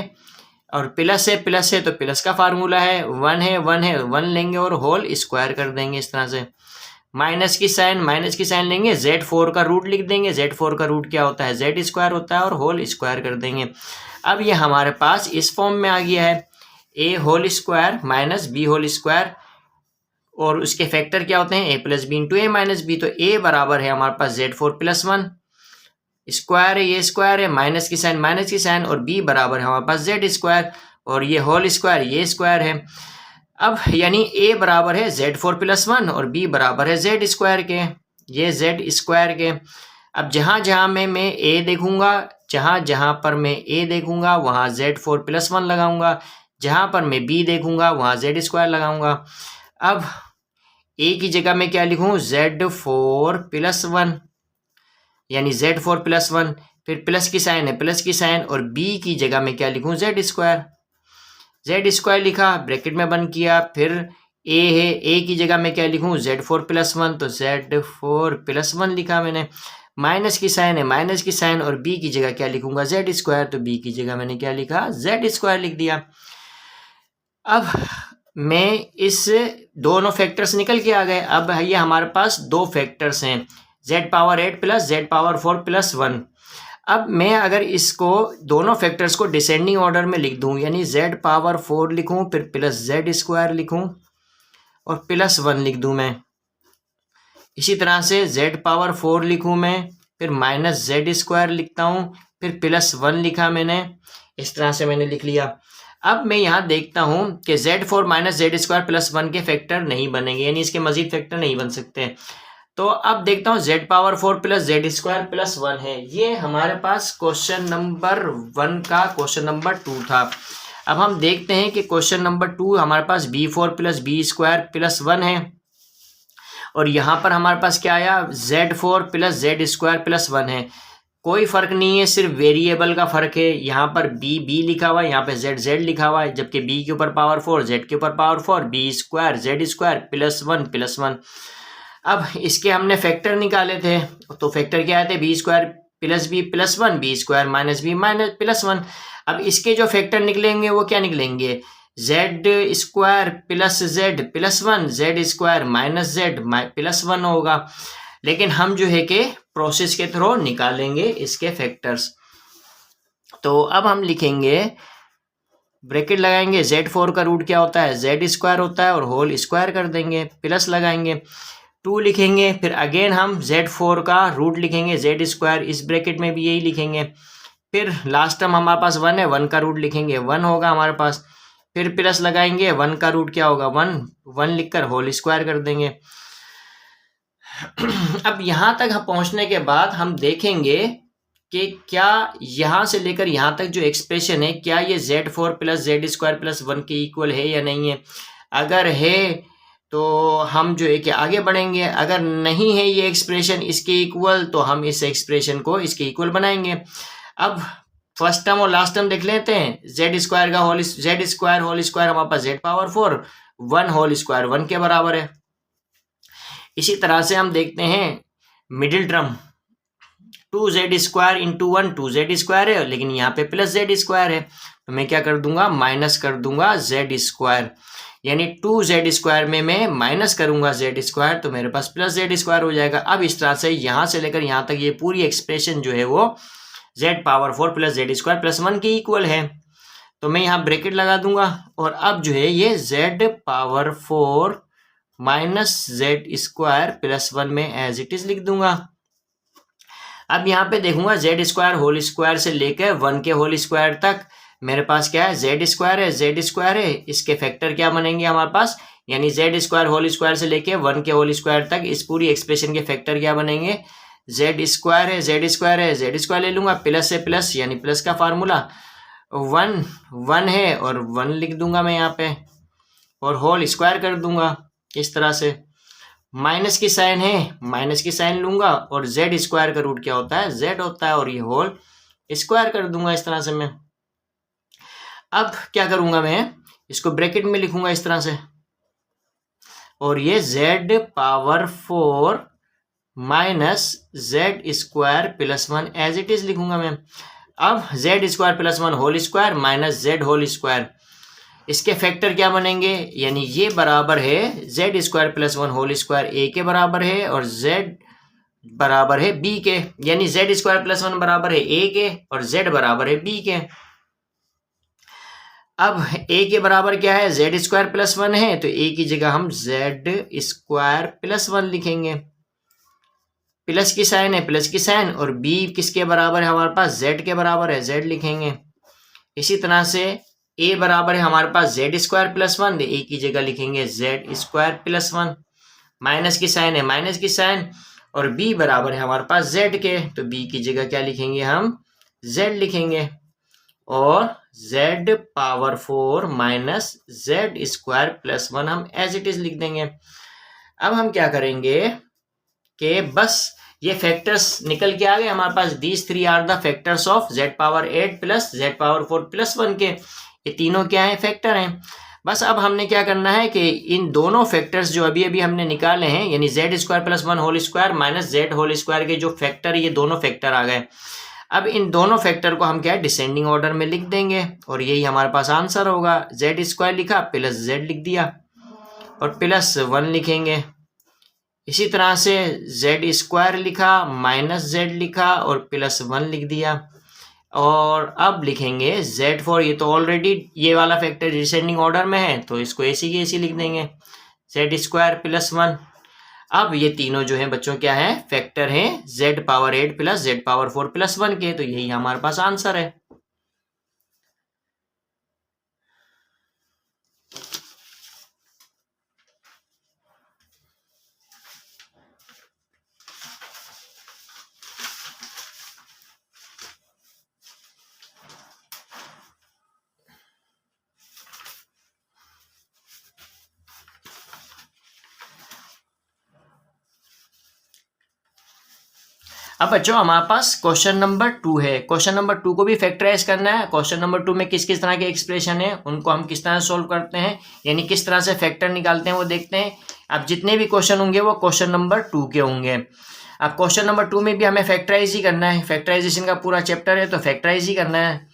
और प्लस है तो प्लस का फार्मूला है 1 लेंगे और होल स्क्वायर कर देंगे इस तरह से। माइनस की साइन लेंगे, Z4 का रूट लिख देंगे। Z4 का रूट क्या होता है, Z स्क्वायर होता है, और होल स्क्वायर कर देंगे। अब ये हमारे पास इस फॉर्म में आ गया है, a whole square minus b whole square, और उसके फैक्टर क्या होते हैं, a plus b into a minus b. तो a बराबर है हमारे पास Z4 प्लस 1 स्क्वायर है, ये स्क्वायर है, माइनस की साइन, और b बराबर है हमारे पास Z स्क्वायर, और ये होल स्क्वायर, ये स्क्वायर है। अब यानी a बराबर है Z4 प्लस 1 और b बराबर है Z स्क्वायर के, ये Z स्क्वायर के। अब जहाँ जहाँ मैं a देखूंगा, जहाँ पर मैं a देखूंगा वहाँ Z4 प्लस 1 लगाऊंगा, जहाँ पर मैं b देखूंगा वहाँ Z स्क्वायर लगाऊंगा। अब a की जगह मैं क्या लिखूँ, Z4 प्लस 1, यानी Z4 प्लस 1, फिर प्लस की साइन है, प्लस की साइन, और b की जगह मैं क्या लिखूँ, Z स्क्वायर लिखा, ब्रैकेट में बंद किया। फिर a है, a की जगह मैं क्या लिखूँ, Z4 प्लस 1, तो Z4 प्लस 1 लिखा मैंने। माइनस की साइन है, माइनस की साइन, और b की जगह क्या लिखूंगा, Z स्क्वायर, तो b की जगह मैंने क्या लिखा, Z स्क्वायर लिख दिया। अब मैं इस दोनों फैक्टर्स निकल के आ गए। अब ये हमारे पास दो फैक्टर्स हैं, Z power 8 plus Z power 4 plus 1। अब मैं अगर इसको दोनों फैक्टर्स को डिसेंडिंग ऑर्डर में लिख दूं, यानी Z पावर 4 लिखूं, फिर प्लस Z स्क्वायर लिखूं, और प्लस 1 लिख दूं मैं। इसी तरह से Z पावर 4 लिखूं मैं, फिर माइनस Z स्क्वायर लिखता हूं, फिर प्लस 1 लिखा मैंने। इस तरह से मैंने लिख लिया। अब मैं यहाँ देखता हूँ कि Z4 minus Z square plus 1 के फैक्टर नहीं बनेंगे, यानी इसके मजीद फैक्टर नहीं बन सकते। तो अब देखता हूँ Z power 4 plus Z square plus 1 है। ये हमारे पास क्वेश्चन नंबर 1 का क्वेश्चन नंबर 2 था। अब हम देखते हैं कि क्वेश्चन नंबर 2 हमारे पास B4 plus B square plus 1 है, और यहाँ पर हमारे पास क्या आया, Z4 plus Z square plus 1 है। कोई फर्क नहीं है, सिर्फ वेरिएबल का फर्क है। यहाँ पर b लिखा हुआ है, यहाँ पे z लिखा हुआ है, जबकि b के ऊपर पावर 4, z के ऊपर power 4, b square Z square plus 1 plus 1। अब इसके हमने फैक्टर निकाले थे, तो फैक्टर क्या आए थे, b square plus b plus 1, b square minus b minus plus 1। अब इसके जो फैक्टर निकलेंगे वो क्या निकलेंगे, Z square plus Z plus 1, Z square minus Z plus 1 होगा। लेकिन हम जो है कि प्रोसेस के थ्रू निकालेंगे इसके फैक्टर्स। तो अब हम लिखेंगे, ब्रैकेट लगाएंगे, Z4 का रूट क्या होता है, Z स्क्वायर होता है, और होल स्क्वायर कर देंगे, प्लस लगाएंगे, 2 लिखेंगे। फिर अगेन हम Z4 का रूट लिखेंगे, Z स्क्वायर, इस ब्रैकेट में भी यही लिखेंगे। फिर लास्ट टर्म हमारे पास 1 है, 1 का रूट लिखेंगे, 1 होगा हमारे पास। फिर प्लस लगाएंगे, 1 का रूट क्या होगा, 1 लिखकर होल स्क्वायर कर देंगे। अब यहाँ तक पहुँचने के बाद हम देखेंगे कि क्या यहाँ से लेकर यहाँ तक जो एक्सप्रेशन है, क्या ये Z4 plus Z square plus 1 के इक्वल है या नहीं है। अगर है तो हम जो है कि आगे बढ़ेंगे, अगर नहीं है ये एक्सप्रेशन इसके इक्वल, तो हम इस एक्सप्रेशन को इसके इक्वल बनाएंगे। अब फर्स्ट टर्म और लास्ट टर्म देख लेते हैं। Z स्क्वायर का Z स्क्वायर होल स्क्वायर हमारे पास Z पावर 4, 1 होल स्क्वायर 1 के बराबर है। इसी तरह से हम देखते हैं middle term, 2Z square into 1, 2Z square है, लेकिन यहाँ पे प्लस Z स्क्वायर है, तो मैं क्या कर दूंगा, माइनस कर दूंगा Z स्क्वायर, यानी 2Z स्क्वायर में मैं माइनस करूंगा Z स्क्वायर, तो मेरे पास प्लस Z स्क्वायर हो जाएगा। अब इस तरह से यहाँ से लेकर यहाँ तक ये पूरी एक्सप्रेशन जो है वो Z power 4 plus Z square plus 1 के इक्वल है। तो मैं यहाँ ब्रैकेट लगा दूंगा, और अब जो है ये Z power 4 minus Z square plus 1 में एज इट इज लिख दूंगा। अब यहाँ पे देखूंगा Z स्क्वायर होल स्क्वायर से लेकर 1 के होल स्क्वायर तक मेरे पास क्या है, Z स्क्वायर है, इसके फैक्टर क्या बनेंगे हमारे पास, यानी Z स्क्वायर होल स्क्वायर से लेके 1 के होल स्क्वायर तक इस पूरी एक्सप्रेशन के फैक्टर क्या बनेंगे, Z स्क्वायर ले लूंगा, प्लस से प्लस, यानी प्लस का फार्मूला 1 है, और 1 लिख दूंगा मैं यहाँ पे, और होल स्क्वायर कर दूंगा इस तरह से। माइनस की साइन है, माइनस की साइन लूंगा, और Z स्क्वायर का रूट क्या होता है, Z होता है, और ये होल स्क्वायर कर दूंगा इस तरह से मैं। अब क्या करूंगा, मैं इसको ब्रैकेट में लिखूंगा इस तरह से, और ये Z power 4 minus Z square plus 1 as it is लिखूंगा मैं। अब Z square plus 1 whole square minus Z whole square, इसके फैक्टर क्या बनेंगे, यानी ये बराबर है z square plus one whole square a के बराबर है और जेड बराबर है बी के, यानी जेड स्क्वायर प्लस वन बराबर है ए के और जेड बराबर है बी के। अब ए के बराबर क्या है, जेड स्क्वायर प्लस वन है, तो ए की जगह हम जेड स्क्वायर प्लस वन लिखेंगे। प्लस की साइन है, प्लस की साइन, और बी किसके बराबर है हमारे पास, जेड के बराबर है, जेड लिखेंगे। इसी तरह से ए बराबर है हमारे पास जेड स्क्वायर प्लस वन, ए की जगह लिखेंगे Z square plus one. Minus की साइन है, माइनस की साइन, और बी बराबर है हमारे पास जेड के, तो बी की जगह क्या लिखेंगे हम, जेड लिखेंगे। और Z power 4 minus Z square plus one हम एज इट इज लिख देंगे। अब हम क्या करेंगे कि बस ये फैक्टर्स निकल के आ गए हमारे पास, these three are the factors of z power 8 plus z power 4 plus one के, ये तीनों क्या है, फैक्टर हैं। बस अब हमने क्या करना है कि इन दोनों फैक्टर्स जो अभी अभी हमने निकाले हैं, यानी z square plus one whole square minus z whole square के जो फैक्टर, ये दोनों फैक्टर आ गए। अब इन दोनों फैक्टर को हम क्या है, डिसेंडिंग ऑर्डर में लिख देंगे और यही हमारे पास आंसर होगा। जेड स्क्वायर लिखा, प्लस जेड लिख दिया और प्लस वन लिखेंगे। इसी तरह से जेड स्क्वायर लिखा, माइनस जेड लिखा और प्लस वन लिख दिया। और अब लिखेंगे जेड फोर, ये तो ऑलरेडी ये वाला फैक्टर डिसेंडिंग ऑर्डर में है, तो इसको ऐसी की ऐसी लिख देंगे, जेड स्क्वायर प्लस वन। अब ये तीनों जो है बच्चों क्या है, फैक्टर हैं Z power 8 plus z power 4 plus one के, तो यही हमारे पास आंसर है। अब बच्चों हमारे पास क्वेश्चन नंबर 2 है। क्वेश्चन नंबर 2 को भी फैक्टराइज करना है। क्वेश्चन नंबर 2 में किस किस तरह के एक्सप्रेशन है उनको हम किस तरह सोल्व करते हैं, यानी किस तरह से फैक्टर निकालते हैं वो देखते हैं। अब जितने भी क्वेश्चन होंगे वो क्वेश्चन नंबर 2 के होंगे। अब क्वेश्चन नंबर 2 में भी हमें फैक्टराइज ही करना है, फैक्टराइजेशन का पूरा चैप्टर है तो फैक्टराइज ही करना है।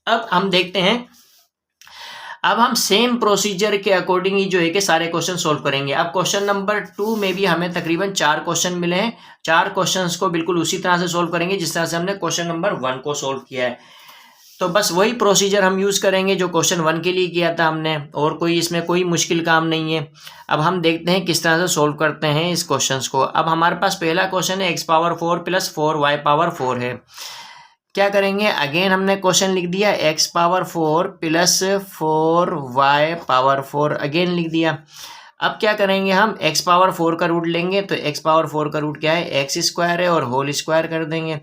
अब हम देखते हैं, अब हम सेम प्रोसीजर के अकॉर्डिंग ही जो है कि सारे क्वेश्चन सोल्व करेंगे। अब क्वेश्चन नंबर 2 में भी हमें तकरीबन 4 क्वेश्चन मिले हैं। 4 क्वेश्चंस को बिल्कुल उसी तरह से सोल्व करेंगे जिस तरह से हमने क्वेश्चन नंबर 1 को सोल्व किया है। तो बस वही प्रोसीजर हम यूज़ करेंगे जो क्वेश्चन 1 के लिए किया था हमने, और कोई इसमें कोई मुश्किल काम नहीं है। अब हम देखते हैं किस तरह से सोल्व करते हैं इस क्वेश्चन को। अब हमारे पास पहला क्वेश्चन है x power 4 plus 4y power 4 है। क्या करेंगे, अगेन हमने क्वेश्चन लिख दिया x power 4 plus 4y power 4, again लिख दिया। अब क्या करेंगे, हम x पावर 4 का रूट लेंगे, तो x पावर 4 का रूट क्या है, x स्क्वायर है और होल स्क्वायर कर देंगे,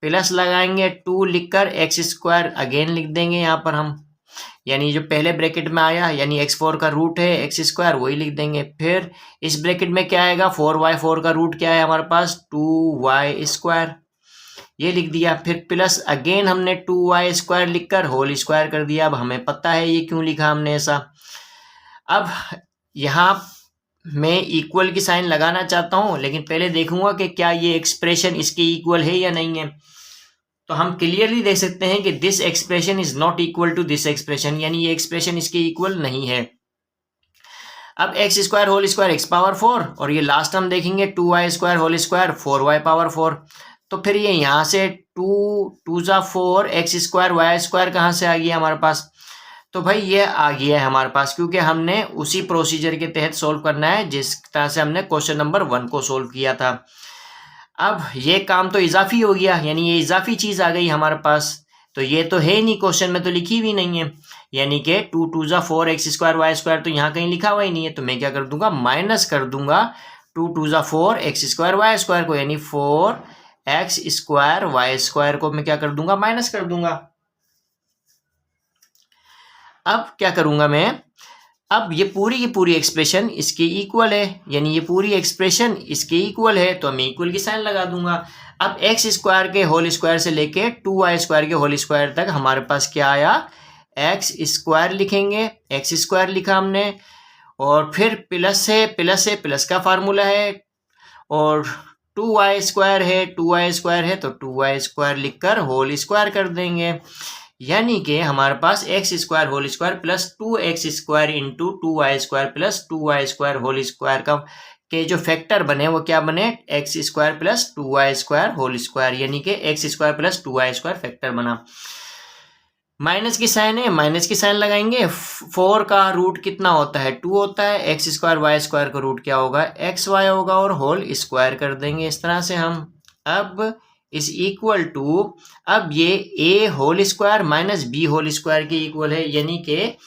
प्लस लगाएंगे 2 लिखकर x स्क्वायर अगेन लिख देंगे यहाँ पर हम, यानी जो पहले ब्रैकेट में आया यानी x4 का रूट है x स्क्वायर वही लिख देंगे। फिर इस ब्रैकेट में क्या आएगा, 4y4 का रूट क्या है हमारे पास, 2y स्क्वायर, ये लिख दिया। फिर प्लस अगेन हमने 2y स्क्वायर लिखकर होल स्क्वायर कर दिया। अब हमें पता है ये क्यों लिखा हमने ऐसा। अब यहाँ मैं इक्वल की साइन लगाना चाहता हूँ, लेकिन पहले देखूंगा कि क्या ये एक्सप्रेशन इसके इक्वल है या नहीं है। तो हम क्लियरली देख सकते हैं कि this expression is not equal to this expression, यानी ये एक्सप्रेशन इसके इक्वल नहीं है। अब x square whole square x power 4 और ये लास्ट हम देखेंगे 2y square whole square 4y power 4। तो फिर ये यहाँ से 2 × 4 एक्स स्क्वायर वाई स्क्वायर कहाँ से आ गया हमारे पास, तो भाई ये आ गया है हमारे पास, क्योंकि हमने उसी प्रोसीजर के तहत सोल्व करना है जिस तरह से हमने क्वेश्चन नंबर 1 को सोल्व किया था। अब ये काम तो इजाफी हो गया, यानी ये इजाफी चीज़ आ गई हमारे पास, तो ये तो है नहीं, क्वेश्चन में तो लिखी हुई नहीं है, यानी कि 2 × 4 एक्स स्क्वायर वाई स्क्वायर तो यहाँ कहीं लिखा हुआ ही नहीं है। तो मैं क्या कर दूंगा, माइनस कर दूंगा 2 × 4 एक्स स्क्वायर वाई स्क्वायर को, यानी 4 एक्स स्क्वायर वाई स्क्वायर को मैं क्या कर दूंगा, माइनस कर दूंगा। अब क्या करूंगा मैं, अब ये पूरी की पूरी एक्सप्रेशन इसके इक्वल है, यानी ये पूरी एक्सप्रेशन इसके इक्वल है, तो मैं इक्वल की साइन लगा दूंगा। अब एक्स स्क्वायर के होल स्क्वायर से लेके 2y स्क्वायर के होल स्क्वायर तक हमारे पास क्या आया, एक्स स्क्वायर लिखेंगे, एक्स स्क्वायर लिखा हमने, और फिर प्लस है, प्लस का फार्मूला है, और 2y स्क्वायर है, 2y स्क्वायर है तो 2y स्क्वायर लिखकर होल स्क्वायर कर देंगे। यानी कि हमारे पास x square whole square plus 2x square into 2y square plus 2y square whole square का के जो फैक्टर बने वो क्या बने, x square plus 2y square whole square, यानी कि x square plus 2y square factor बना। माइनस की साइन है, माइनस की साइन लगाएंगे। 4 का रूट कितना होता है, 2 होता है। एक्स स्क्वायर वाई स्क्वायर का रूट क्या होगा, एक्स वाई होगा, और होल स्क्वायर कर देंगे इस तरह से हम। अब इज इक्वल टू, अब ये a whole square minus b whole square के इक्वल है, यानी कि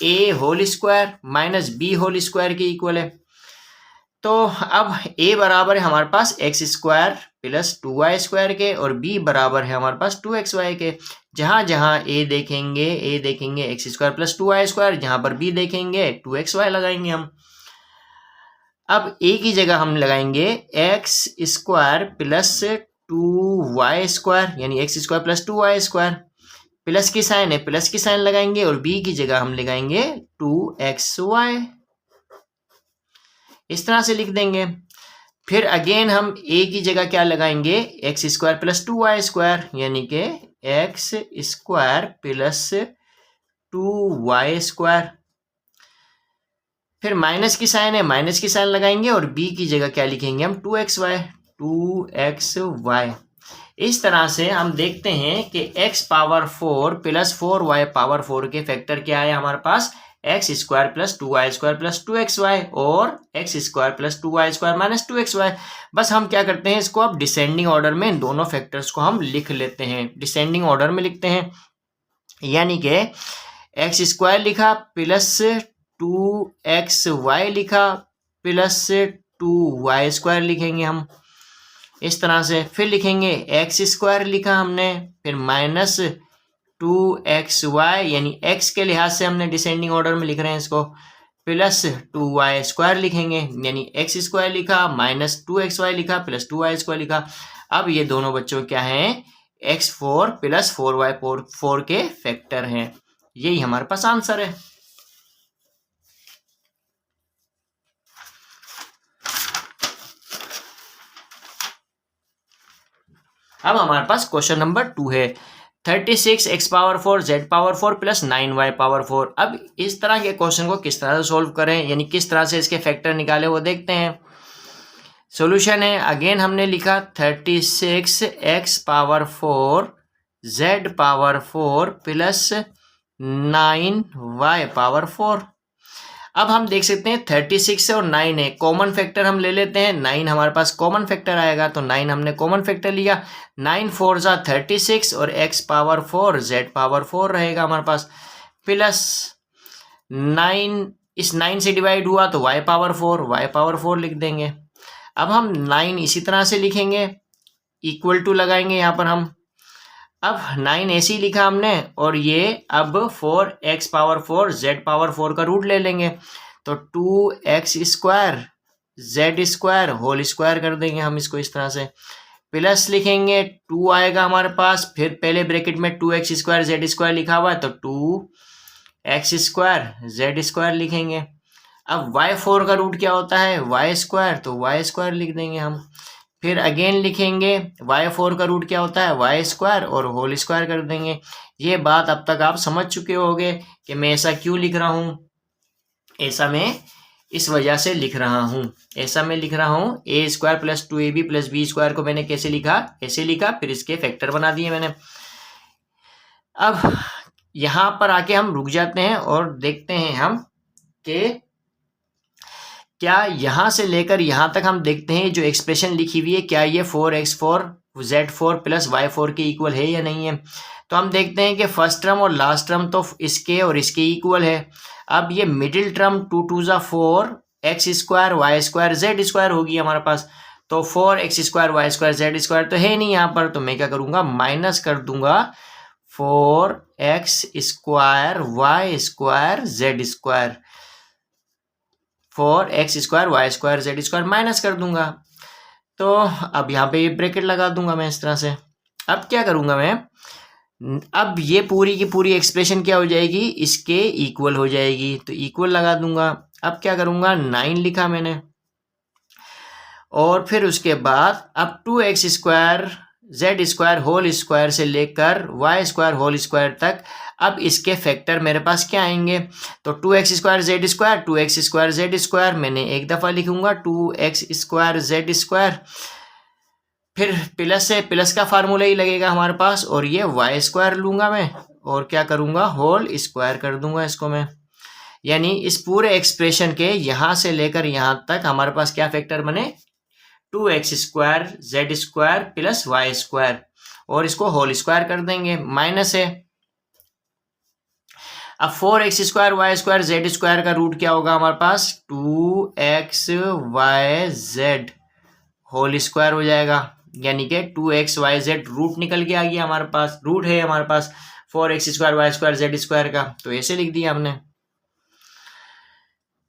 a whole square minus b whole square के इक्वल है। तो अब a बराबर है हमारे पास x square plus 2y square के, और b बराबर है हमारे पास 2xy के। जहां जहां a देखेंगे x square plus 2y square, जहां पर b देखेंगे 2xy लगाएंगे हम। अब a की जगह हम लगाएंगे x square plus 2y square, यानी x square plus 2y square. Plus की साइन है, प्लस की साइन लगाएंगे, और b की जगह हम लगाएंगे 2xy, इस तरह से लिख देंगे। फिर अगेन हम a की जगह क्या लगाएंगे, x square plus 2y square, यानी कि x square plus 2y square. फिर माइनस की साइन है, माइनस की साइन लगाएंगे, और b की जगह क्या लिखेंगे हम 2xy। इस तरह से हम देखते हैं कि x power 4 plus 4y power 4 के फैक्टर क्या है हमारे पास, x square plus 2y square plus 2xy, और x square plus 2y square minus 2xy। बस हम क्या करते हैं, इसको अब डिसेंडिंग ऑर्डर में इन दोनों फैक्टर्स को हम लिख लेते हैं, डिसेंडिंग ऑर्डर में लिखते हैं। यानी कि एक्स स्क्वायर लिखा प्लस 2xy लिखा प्लस 2y स्क्वायर लिखेंगे हम इस तरह से। फिर लिखेंगे एक्स स्क्वायर लिखा हमने, फिर माइनस 2xy, यानी x के लिहाज से हमने डिसेंडिंग ऑर्डर में लिख रहे हैं इसको, प्लस 2y स्क्वायर लिखेंगे, यानी एक्स स्क्वायर लिखा माइनस 2xy लिखा प्लस 2y स्क्वायर लिखा। अब ये दोनों बच्चों क्या हैं, x4 प्लस 4y4 के फैक्टर हैं। यही हमारे पास आंसर है। अब हमारे पास क्वेश्चन नंबर 2 है, 36 x power 4 z power 4 plus 9y power 4। अब इस तरह के क्वेश्चन को किस तरह से सोल्व करें, यानी किस तरह से इसके फैक्टर निकाले वो देखते हैं। सॉल्यूशन है, अगेन हमने लिखा 36 x power 4 z power 4 plus 9y power 4। अब हम देख सकते हैं 36 और 9 है, कॉमन फैक्टर हम ले लेते हैं। 9 हमारे पास कॉमन फैक्टर आएगा, तो 9 हमने कॉमन फैक्टर लिया। 9 4 जा 36, और x पावर 4 z पावर 4 रहेगा हमारे पास, प्लस 9 इस 9 से डिवाइड हुआ तो y पावर 4 लिख देंगे। अब हम 9 इसी तरह से लिखेंगे, इक्वल टू लगाएंगे यहाँ पर हम। अब 9 ऐसे ही लिखा हमने, और ये अब 4x पावर 4 z पावर 4 का रूट ले लेंगे, तो 2x square z square whole square कर देंगे हम इसको इस तरह से। प्लस लिखेंगे, 2 आएगा हमारे पास, फिर पहले ब्रैकेट में 2x स्क्वायर z स्क्वायर लिखा हुआ है, तो 2x स्क्वायर z स्क्वायर लिखेंगे। अब y4 का रूट क्या होता है, y स्क्वायर, तो y स्क्वायर लिख देंगे हम। फिर अगेन लिखेंगे y4 का रूट क्या होता है, y स्क्वायर, और होल स्क्वायर कर देंगे। ये बात अब तक आप समझ चुके होंगे कि मैं ऐसा क्यों लिख रहा हूँ। ऐसा मैं इस वजह से लिख रहा हूँ, ऐसा मैं लिख रहा हूँ। a square plus 2ab plus b square को मैंने कैसे लिखा, ऐसे लिखा, फिर इसके फैक्टर बना दिए मैंने। अब यहाँ पर आके हम रुक जाते हैं और देखते हैं हम कि क्या यहाँ से लेकर यहाँ तक हम देखते हैं जो एक्सप्रेशन लिखी हुई है, क्या ये 4x4 z4 प्लस y4 के इक्वल है या नहीं है। तो हम देखते हैं कि फर्स्ट टर्म और लास्ट टर्म तो इसके और इसके इक्वल है। अब ये मिडिल टर्म 2 2 जा 4 x square y square z square होगी हमारे पास, तो 4x square y square z square तो है नहीं यहाँ पर, तो मैं क्या करूँगा, माइनस कर दूंगा 4x square y square z square, 4x square y square z square minus कर दूंगा। तो अब यहाँ पे ये ब्रैकेट लगा दूंगा मैं इस तरह से। अब क्या करूँगा मैं, अब ये पूरी की पूरी एक्सप्रेशन क्या हो जाएगी, इसके इक्वल हो जाएगी, तो इक्वल लगा दूंगा। अब क्या करूँगा, 9 लिखा मैंने, और फिर उसके बाद अब 2x square z square whole square से लेकर वाई स्क्वायर होल स्क्वायर तक। अब इसके फैक्टर मेरे पास क्या आएंगे, तो 2x square z square, 2x square z square मैंने एक दफ़ा लिखूंगा, 2x स्क्वायर जेड स्क्वायर, फिर प्लस से प्लस का फार्मूला ही लगेगा हमारे पास, और ये वाई स्क्वायर लूंगा मैं और क्या करूंगा, होल स्क्वायर कर दूंगा इसको मैं। यानी इस पूरे एक्सप्रेशन के यहां से लेकर यहां तक हमारे पास क्या फैक्टर बने, 2x square z square plus y square, और इसको होल स्क्वायर कर देंगे, माइनस है। अब 4x square y square z square का रूट क्या होगा हमारे पास, 2x y z whole square हो जाएगा। यानी कि 2x वाई जेड रूट निकल के आ गया हमारे पास, रूट है हमारे पास 4x square y square z square का, तो ऐसे लिख दिया हमने।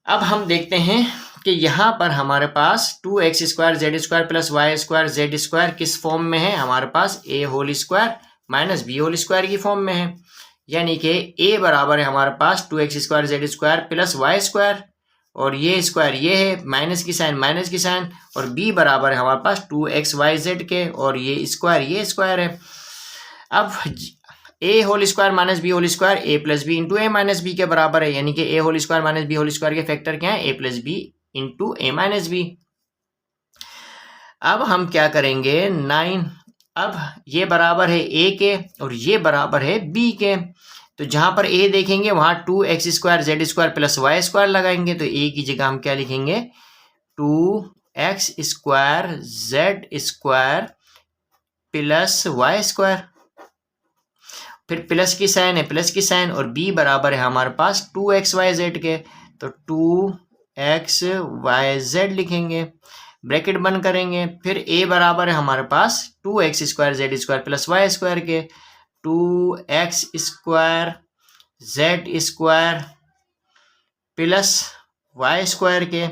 अब हम देखते हैं कि यहाँ पर हमारे पास 2x square z square plus y square z square किस फॉर्म में है, हमारे पास a whole square minus b whole square की फॉर्म में है। यानी कि a बराबर है हमारे पास 2x square z square plus y square, और ये स्क्वायर ये है, माइनस की साइन, और b बराबर है हमारे पास 2x वाई जेड के, और ये स्क्वायर है। अब a whole square minus b whole square a plus b into a minus b के बराबर है। यानी कि a whole square minus b whole square के फैक्टर क्या है, a plus b into a minus b. अब हम क्या करेंगे 9, अब ये बराबर है a के और ये बराबर है b के, तो जहां पर a देखेंगे वहां 2x square z square plus y square लगाएंगे, तो a की जगह हम क्या लिखेंगे, 2x square z square plus y square, फिर प्लस की साइन, और b बराबर है हमारे पास 2x वाई जेड के, तो 2x वाई जेड लिखेंगे, ब्रैकेट बंद करेंगे। फिर a बराबर है हमारे पास 2x square z square plus y square के, 2x square z square plus y square के,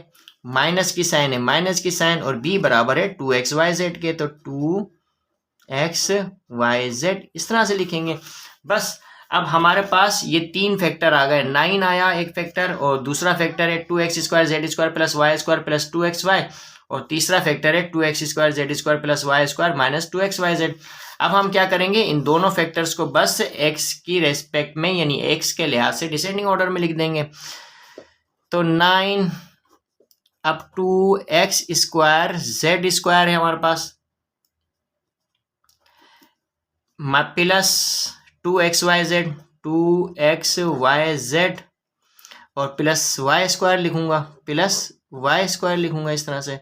माइनस की साइन, और b बराबर है 2x वाई जेड के, तो 2x वाई जेड इस तरह से लिखेंगे बस। अब हमारे पास ये 3 फैक्टर आ गए, 9 आया एक फैक्टर, और दूसरा फैक्टर है 2x square z square plus y square plus 2x y, और तीसरा फैक्टर है 2x square z square plus y square minus 2x y z. अब हम क्या करेंगे, इन दोनों फैक्टर्स को बस x की रेस्पेक्ट में यानी x के लिहाज से डिसेंडिंग ऑर्डर में लिख देंगे। तो 9 अब 2x स्क्वायर जेड स्क्वायर है हमारे पास plus 2x y z, 2x y z, और प्लस वाई स्क्वायर लिखूंगा, इस तरह से।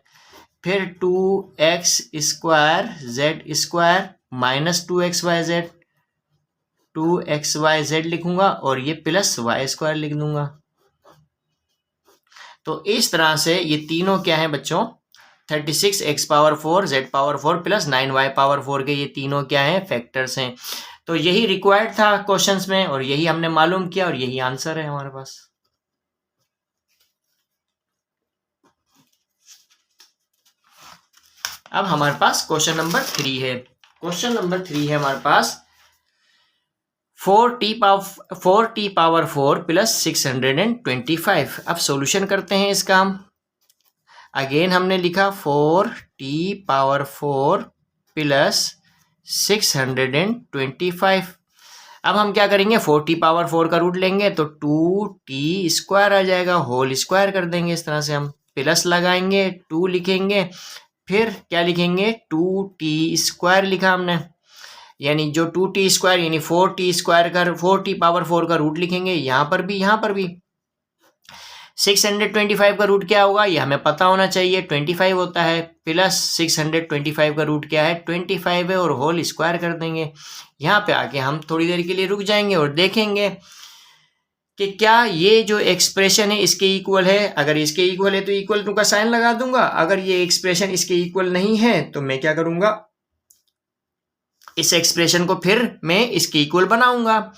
फिर 2x square z square minus 2x y z, 2x y z लिखूंगा, और ये प्लस वाई स्क्वायर लिख दूंगा। तो इस तरह से ये तीनों क्या है बच्चों, 36x power 4 z power 4 plus 9y power 4 के ये तीनों क्या है, फैक्टर्स हैं। तो यही रिक्वायर्ड था क्वेश्चंस में, और यही हमने मालूम किया, और यही आंसर है हमारे पास। अब हमारे पास क्वेश्चन नंबर 3 है। क्वेश्चन नंबर 3 है हमारे पास 4t पावर 4 प्लस 625। अब सॉल्यूशन करते हैं इसका हम। अगेन हमने लिखा 4t पावर 4 प्लस 625। अब हम क्या करेंगे, 4t पावर 4 का रूट लेंगे तो 2t स्क्वायर आ जाएगा, होल स्क्वायर कर देंगे इस तरह से। हम प्लस लगाएंगे, 2 लिखेंगे, फिर क्या लिखेंगे, 2t स्क्वायर लिखा हमने, यानी जो 2t स्क्वायर यानी 4t स्क्वायर का 4t पावर 4 का रूट लिखेंगे। यहाँ पर भी 625 का रूट क्या होगा, ये हमें पता होना चाहिए, 25 होता है, प्लस 625 का रूट क्या है, 25 है, और होल स्क्वायर कर देंगे। यहाँ पे आके हम थोड़ी देर के लिए रुक जाएंगे और देखेंगे कि क्या ये जो एक्सप्रेशन है इसके इक्वल है। अगर इसके इक्वल है तो इक्वल टू का साइन लगा दूंगा, अगर ये एक्सप्रेशन इसके इक्वल नहीं है तो मैं क्या करूंगा, इस एक्सप्रेशन को फिर मैं इसके इक्वल बनाऊंगा।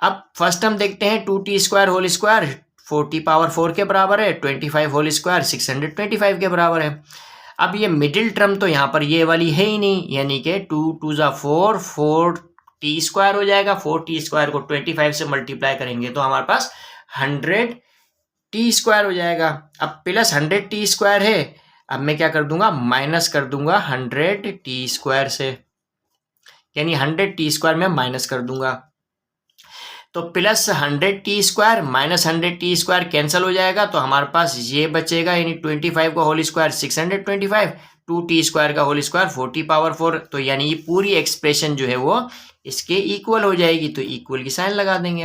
अब फर्स्ट हम देखते हैं 2t square whole square 4t power 4 के बराबर है, 25 होल स्क्वायर 625 के बराबर है। अब ये मिडिल टर्म तो यहाँ पर ये वाली है ही नहीं, यानी कि 2 2 जा 4, 4t स्क्वायर हो जाएगा। 4t स्क्वायर को 25 से मल्टीप्लाई करेंगे तो हमारे पास 100t स्क्वायर हो जाएगा। अब प्लस 100t स्क्वायर है, अब मैं क्या कर दूंगा, माइनस कर दूंगा 100t स्क्वायर से। यानी 100t² में माइनस कर दूंगा। तो plus 100t² minus 100t² cancel हो जाएगा, तो हमारे पास ये बचेगा, यानी 25 का होल स्क्वायर 625, 2t² का होल स्क्वायर 40⁴। तो यानी ये पूरी एक्सप्रेशन जो है वो इसके इक्वल हो जाएगी। तो इक्वल की साइन लगा देंगे।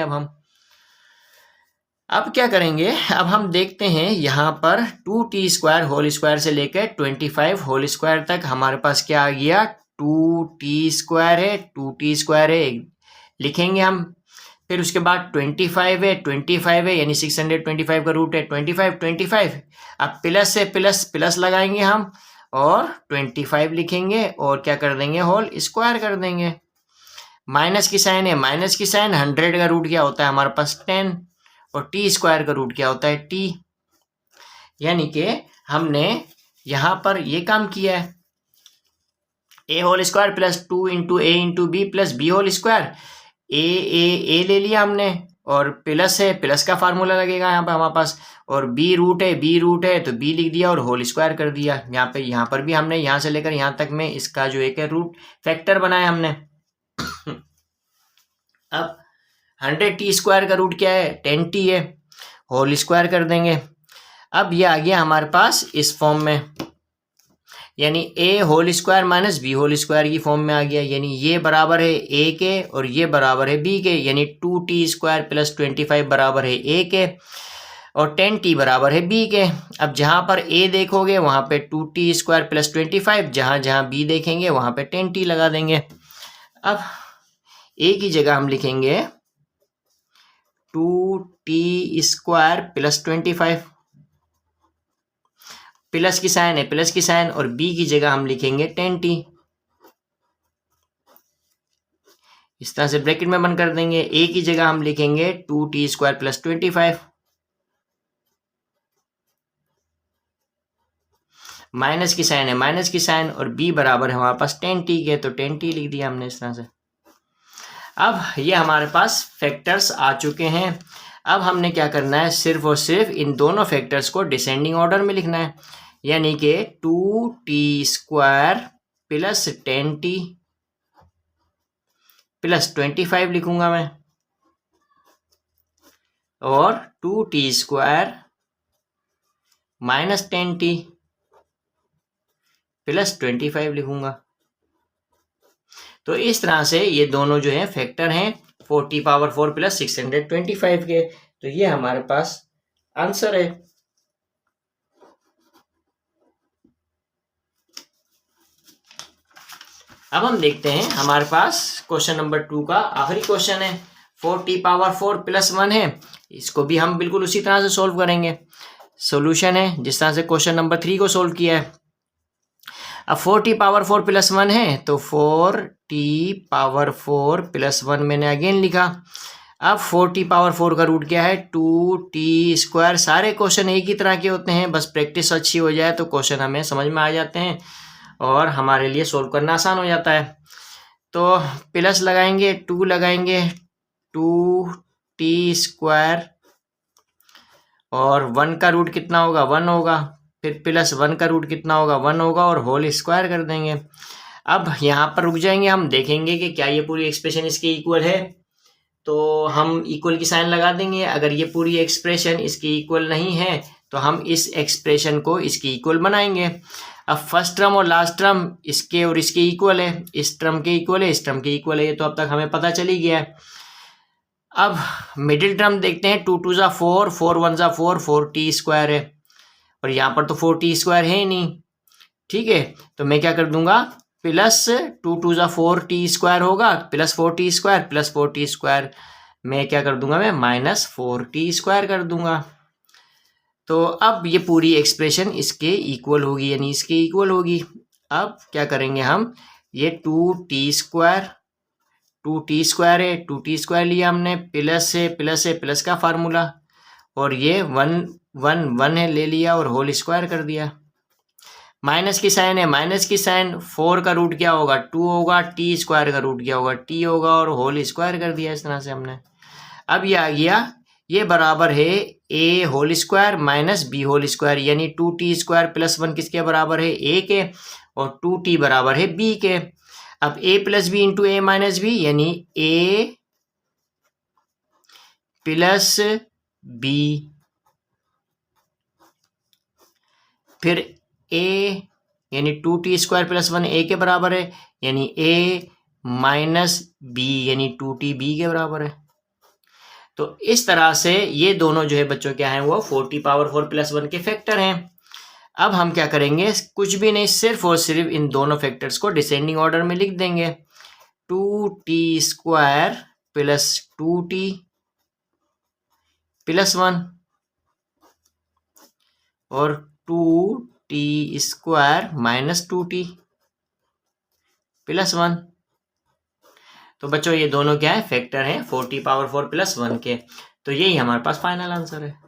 अब क्या करेंगे, अब हम देखते हैं यहाँ पर 2t² होल स्क्वायर से लेकर 25 होल स्क्वायर तक हमारे पास क्या आ गया, 2t² है, 2t² है, लिखेंगे हम। फिर उसके बाद 25 है, 25 है, यानी 625 का रूट है 25, 25। अब प्लस से प्लस प्लस लगाएंगे हम और 25 लिखेंगे और क्या कर देंगे, होल स्क्वायर कर देंगे। माइनस की साइन है, माइनस की साइन, 100 का रूट क्या होता है हमारे पास 10, और t² का रूट क्या होता है t। यानी कि हमने यहां पर ये काम किया है, a whole square plus 2 into a into b plus b whole square. A ले लिया हमने, और प्लस है, प्लस का फार्मूला लगेगा यहाँ पर हमारे पास, और बी रूट है तो बी लिख दिया और होल स्क्वायर कर दिया। यहाँ पर भी हमने यहाँ से लेकर यहाँ तक में इसका जो एक है रूट फैक्टर बनाया हमने। अब 100t² का रूट क्या है, 10t है, होल स्क्वायर कर देंगे। अब ये आ गया हमारे पास इस फॉर्म में, यानी a whole square minus b whole square की फॉर्म में आ गया। यानी ये बराबर है a के और ये बराबर है b के, यानी 2t² प्लस 25 बराबर है a के और 10t बराबर है b के। अब जहाँ पर a देखोगे वहाँ पे 2t² प्लस 25, जहाँ b देखेंगे वहाँ पे 10t लगा देंगे। अब a की जगह हम लिखेंगे 2t² प्लस 25, प्लस की साइन है, प्लस की साइन, और b की जगह हम लिखेंगे 10t। इस तरह से ब्रैकेट में बंद कर देंगे। a की जगह हम लिखेंगे 2t² प्लस 25, माइनस की साइन है, माइनस की साइन, और b बराबर है हमारे पास 10t के, तो 10t लिख दिया हमने इस तरह से। अब ये हमारे पास फैक्टर्स आ चुके हैं। अब हमने क्या करना है, सिर्फ और सिर्फ इन दोनों फैक्टर्स को डिसेंडिंग ऑर्डर में लिखना है, यानी कि 2t² प्लस 10t प्लस 25 लिखूंगा मैं, और 2t² माइनस 10t प्लस 25 लिखूंगा। तो इस तरह से ये दोनों जो है फैक्टर हैं 40⁴ प्लस 625 के। तो ये हमारे पास आंसर है। अब हम देखते हैं हमारे पास क्वेश्चन नंबर 2 का आखिरी क्वेश्चन है। 40⁴ प्लस 1 है, इसको भी हम बिल्कुल उसी तरह से सोल्व करेंगे। सॉल्यूशन है जिस तरह से क्वेश्चन नंबर 3 को सोल्व किया है। अब 40⁴ प्लस 1 है, तो 40⁴ प्लस 1 मैंने अगेन लिखा। अब 40⁴ का रूट क्या है, 2t²। सारे क्वेश्चन एक ही तरह के होते हैं, बस प्रैक्टिस अच्छी हो जाए तो क्वेश्चन हमें समझ में आ जाते हैं और हमारे लिए सोल्व करना आसान हो जाता है। तो प्लस लगाएंगे, 2 लगाएंगे, 2t² और 1 का रूट कितना होगा, 1 होगा। फिर प्लस 1 का रूट कितना होगा, 1 होगा, और होल स्क्वायर कर देंगे। अब यहाँ पर रुक जाएंगे, हम देखेंगे कि क्या ये पूरी एक्सप्रेशन इसके इक्वल है, तो हम इक्वल की साइन लगा देंगे। अगर ये पूरी एक्सप्रेशन इसकी इक्वल नहीं है तो हम इस एक्सप्रेशन को इसकी इक्वल बनाएंगे। अब फर्स्ट टर्म और लास्ट टर्म इसके और इसके इक्वल है, इस टर्म के इक्वल है, इस टर्म के इक्वल है, ये तो अब तक हमें पता चल ही गया है। अब मिडिल टर्म देखते हैं, 2 2 4, 4 1 4, 4t² है, और यहाँ पर तो 4t² है ही नहीं, ठीक है। तो मैं क्या कर दूंगा, प्लस 2 2 4t² होगा, प्लस 4t² प्लस 4t², मैं क्या कर दूंगा, मैं माइनस 4t² कर दूंगा। तो अब ये पूरी एक्सप्रेशन इसके इक्वल होगी, यानी इसके इक्वल होगी। अब क्या करेंगे हम, ये 2t² है, 2t² लिया हमने, प्लस है, प्लस है, प्लस का फार्मूला, और ये 1 1 1 है, ले लिया और होल स्क्वायर कर दिया। माइनस की साइन है, माइनस की साइन, 4 का रूट क्या होगा, 2 होगा, t² का रूट क्या होगा, t होगा, और होल स्क्वायर कर दिया इस तरह से हमने। अब ये आ गया, ये बराबर है a whole square minus b whole square, यानी 2t² प्लस 1 किसके बराबर है, a के, और 2t बराबर है b के। अब a plus b into a minus b यानी a प्लस बी, फिर a यानी 2t² प्लस 1 a के बराबर है, यानी a माइनस बी यानी 2t b के बराबर है। तो इस तरह से ये दोनों जो है बच्चों क्या हैं, वो 4t⁴ प्लस 1 के फैक्टर हैं। अब हम क्या करेंगे, कुछ भी नहीं, सिर्फ और सिर्फ इन दोनों फैक्टर्स को डिसेंडिंग ऑर्डर में लिख देंगे। 2t² प्लस 2t प्लस 1 और 2t² माइनस 2t प्लस 1। तो बच्चों ये दोनों क्या है, फैक्टर हैं 4t⁴ प्लस 1 के। तो यही हमारे पास फाइनल आंसर है।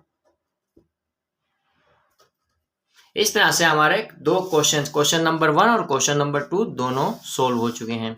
इस तरह से हमारे दो क्वेश्चन नंबर 1 और क्वेश्चन नंबर 2 दोनों सोल्व हो चुके हैं।